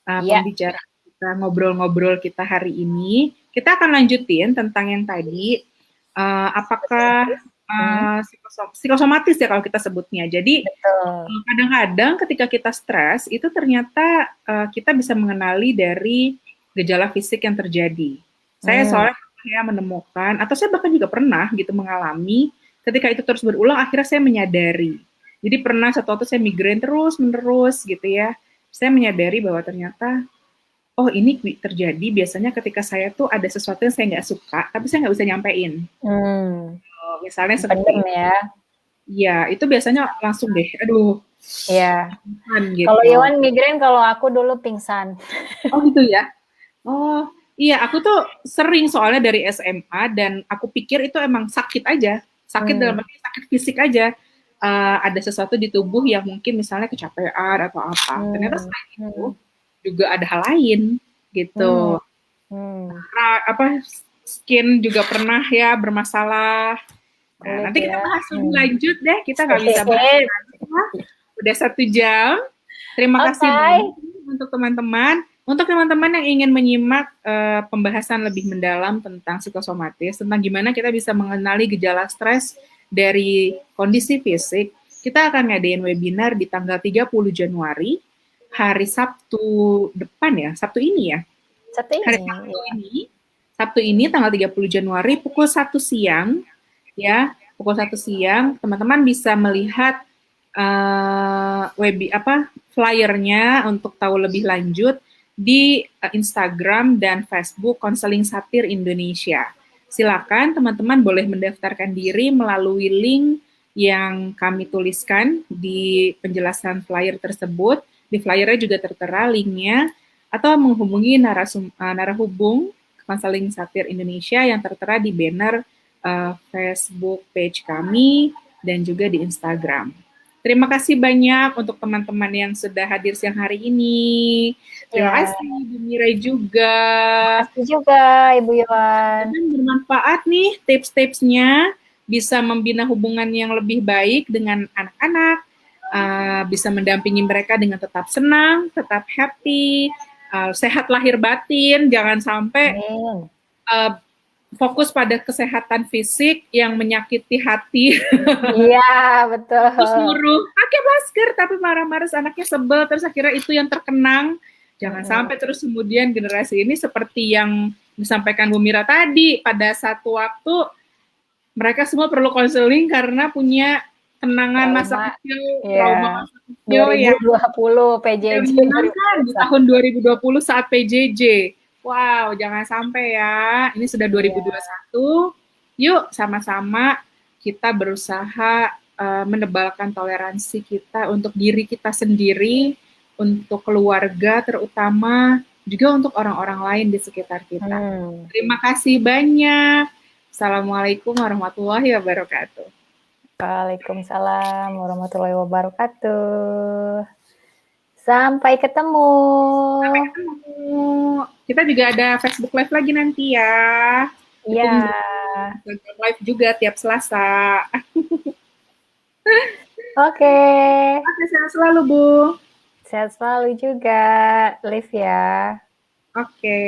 Iya, pembicaraan kita, ngobrol-ngobrol kita hari ini. Kita akan lanjutin tentang yang tadi, apakah psikosomatis. Hmm, psikosomatis ya kalau kita sebutnya. Jadi betul. kadang-kadang ketika kita stres itu ternyata kita bisa mengenali dari gejala fisik yang terjadi. Saya Hmm, soalnya menemukan atau saya bahkan juga pernah gitu mengalami ketika itu terus berulang akhirnya saya menyadari. Jadi pernah satu waktu saya migrain terus menerus gitu ya. Saya menyadari bahwa ternyata oh ini terjadi biasanya ketika saya tuh ada sesuatu yang saya nggak suka tapi saya nggak bisa nyampein. hmm. Misalnya Pendem seperti itu. ya. Ya, itu biasanya langsung deh, aduh, Iya. Kalau gitu. Iwan migrain, kalau aku dulu pingsan. Oh gitu ya? Oh iya, aku tuh sering soalnya dari SMA dan aku pikir itu emang sakit aja, sakit dalam Hmm. arti sakit fisik aja. Ada sesuatu di tubuh yang mungkin misalnya kecapean atau apa. Ternyata Hmm. selain itu Hmm. juga ada hal lain Hmm. gitu. Hmm. Apa skin juga pernah ya bermasalah. Nah, Kulit nanti kita ya. bahas lebih Hmm. lanjut deh. Kita nggak bisa bahas Sip. ya. Udah 1 jam. Terima kasih Oke. banyak untuk teman-teman. Untuk teman-teman yang ingin menyimak pembahasan lebih mendalam tentang psikosomatis, tentang gimana kita bisa mengenali gejala stres dari kondisi fisik, kita akan ngadain webinar di tanggal 30 Januari, hari Sabtu depan ya, Sabtu ini ya. Satu Hari ini. Ya. Sabtu ini tanggal 30 Januari pukul 1 siang ya, pukul 1 siang teman-teman bisa melihat flyernya untuk tahu lebih lanjut di Instagram dan Facebook Konseling Satir Indonesia. Silakan teman-teman boleh mendaftarkan diri melalui link yang kami tuliskan di penjelasan flyer tersebut. Di flyernya juga tertera linknya atau menghubungi narahubung Konseling Satir Indonesia yang tertera di banner Facebook page kami dan juga di Instagram. Terima kasih banyak untuk teman-teman yang sudah hadir siang hari ini. Terima Ya. kasih Bu Mirai juga. Makasih juga Ibu Iwan. Dan bermanfaat nih tips-tipsnya, bisa membina hubungan yang lebih baik dengan anak-anak, bisa mendampingi mereka dengan tetap senang, tetap happy, sehat lahir batin, jangan sampai Amin. uh, fokus pada kesehatan fisik yang menyakiti hati. Iya, betul. Terus nyuruh pakai masker tapi marah-marah anaknya sebel terus akhirnya itu yang terkenang. Jangan sampai terus kemudian generasi ini seperti yang disampaikan Bu Mira tadi, pada satu waktu mereka semua perlu konseling karena punya kenangan masa Trauma. kecil, trauma Ya. masa kecil yang 2020 tidak PJJ menyenangkan di 2021. tahun 2020 saat PJJ. Wow, jangan sampai ya. Ini sudah Iya. 2021. Yuk sama-sama kita berusaha menebalkan toleransi kita untuk diri kita sendiri, untuk keluarga terutama, juga untuk orang-orang lain di sekitar kita. Terima kasih banyak. Assalamualaikum warahmatullahi wabarakatuh. Waalaikumsalam warahmatullahi wabarakatuh. Sampai ketemu. Sampai ketemu. Kita juga ada Facebook Live lagi nanti ya. Iya. Ditunggu. Instagram Live juga tiap Selasa. Oke. Oke, sehat selalu, Bu. Sehat selalu juga. Live ya. Oke.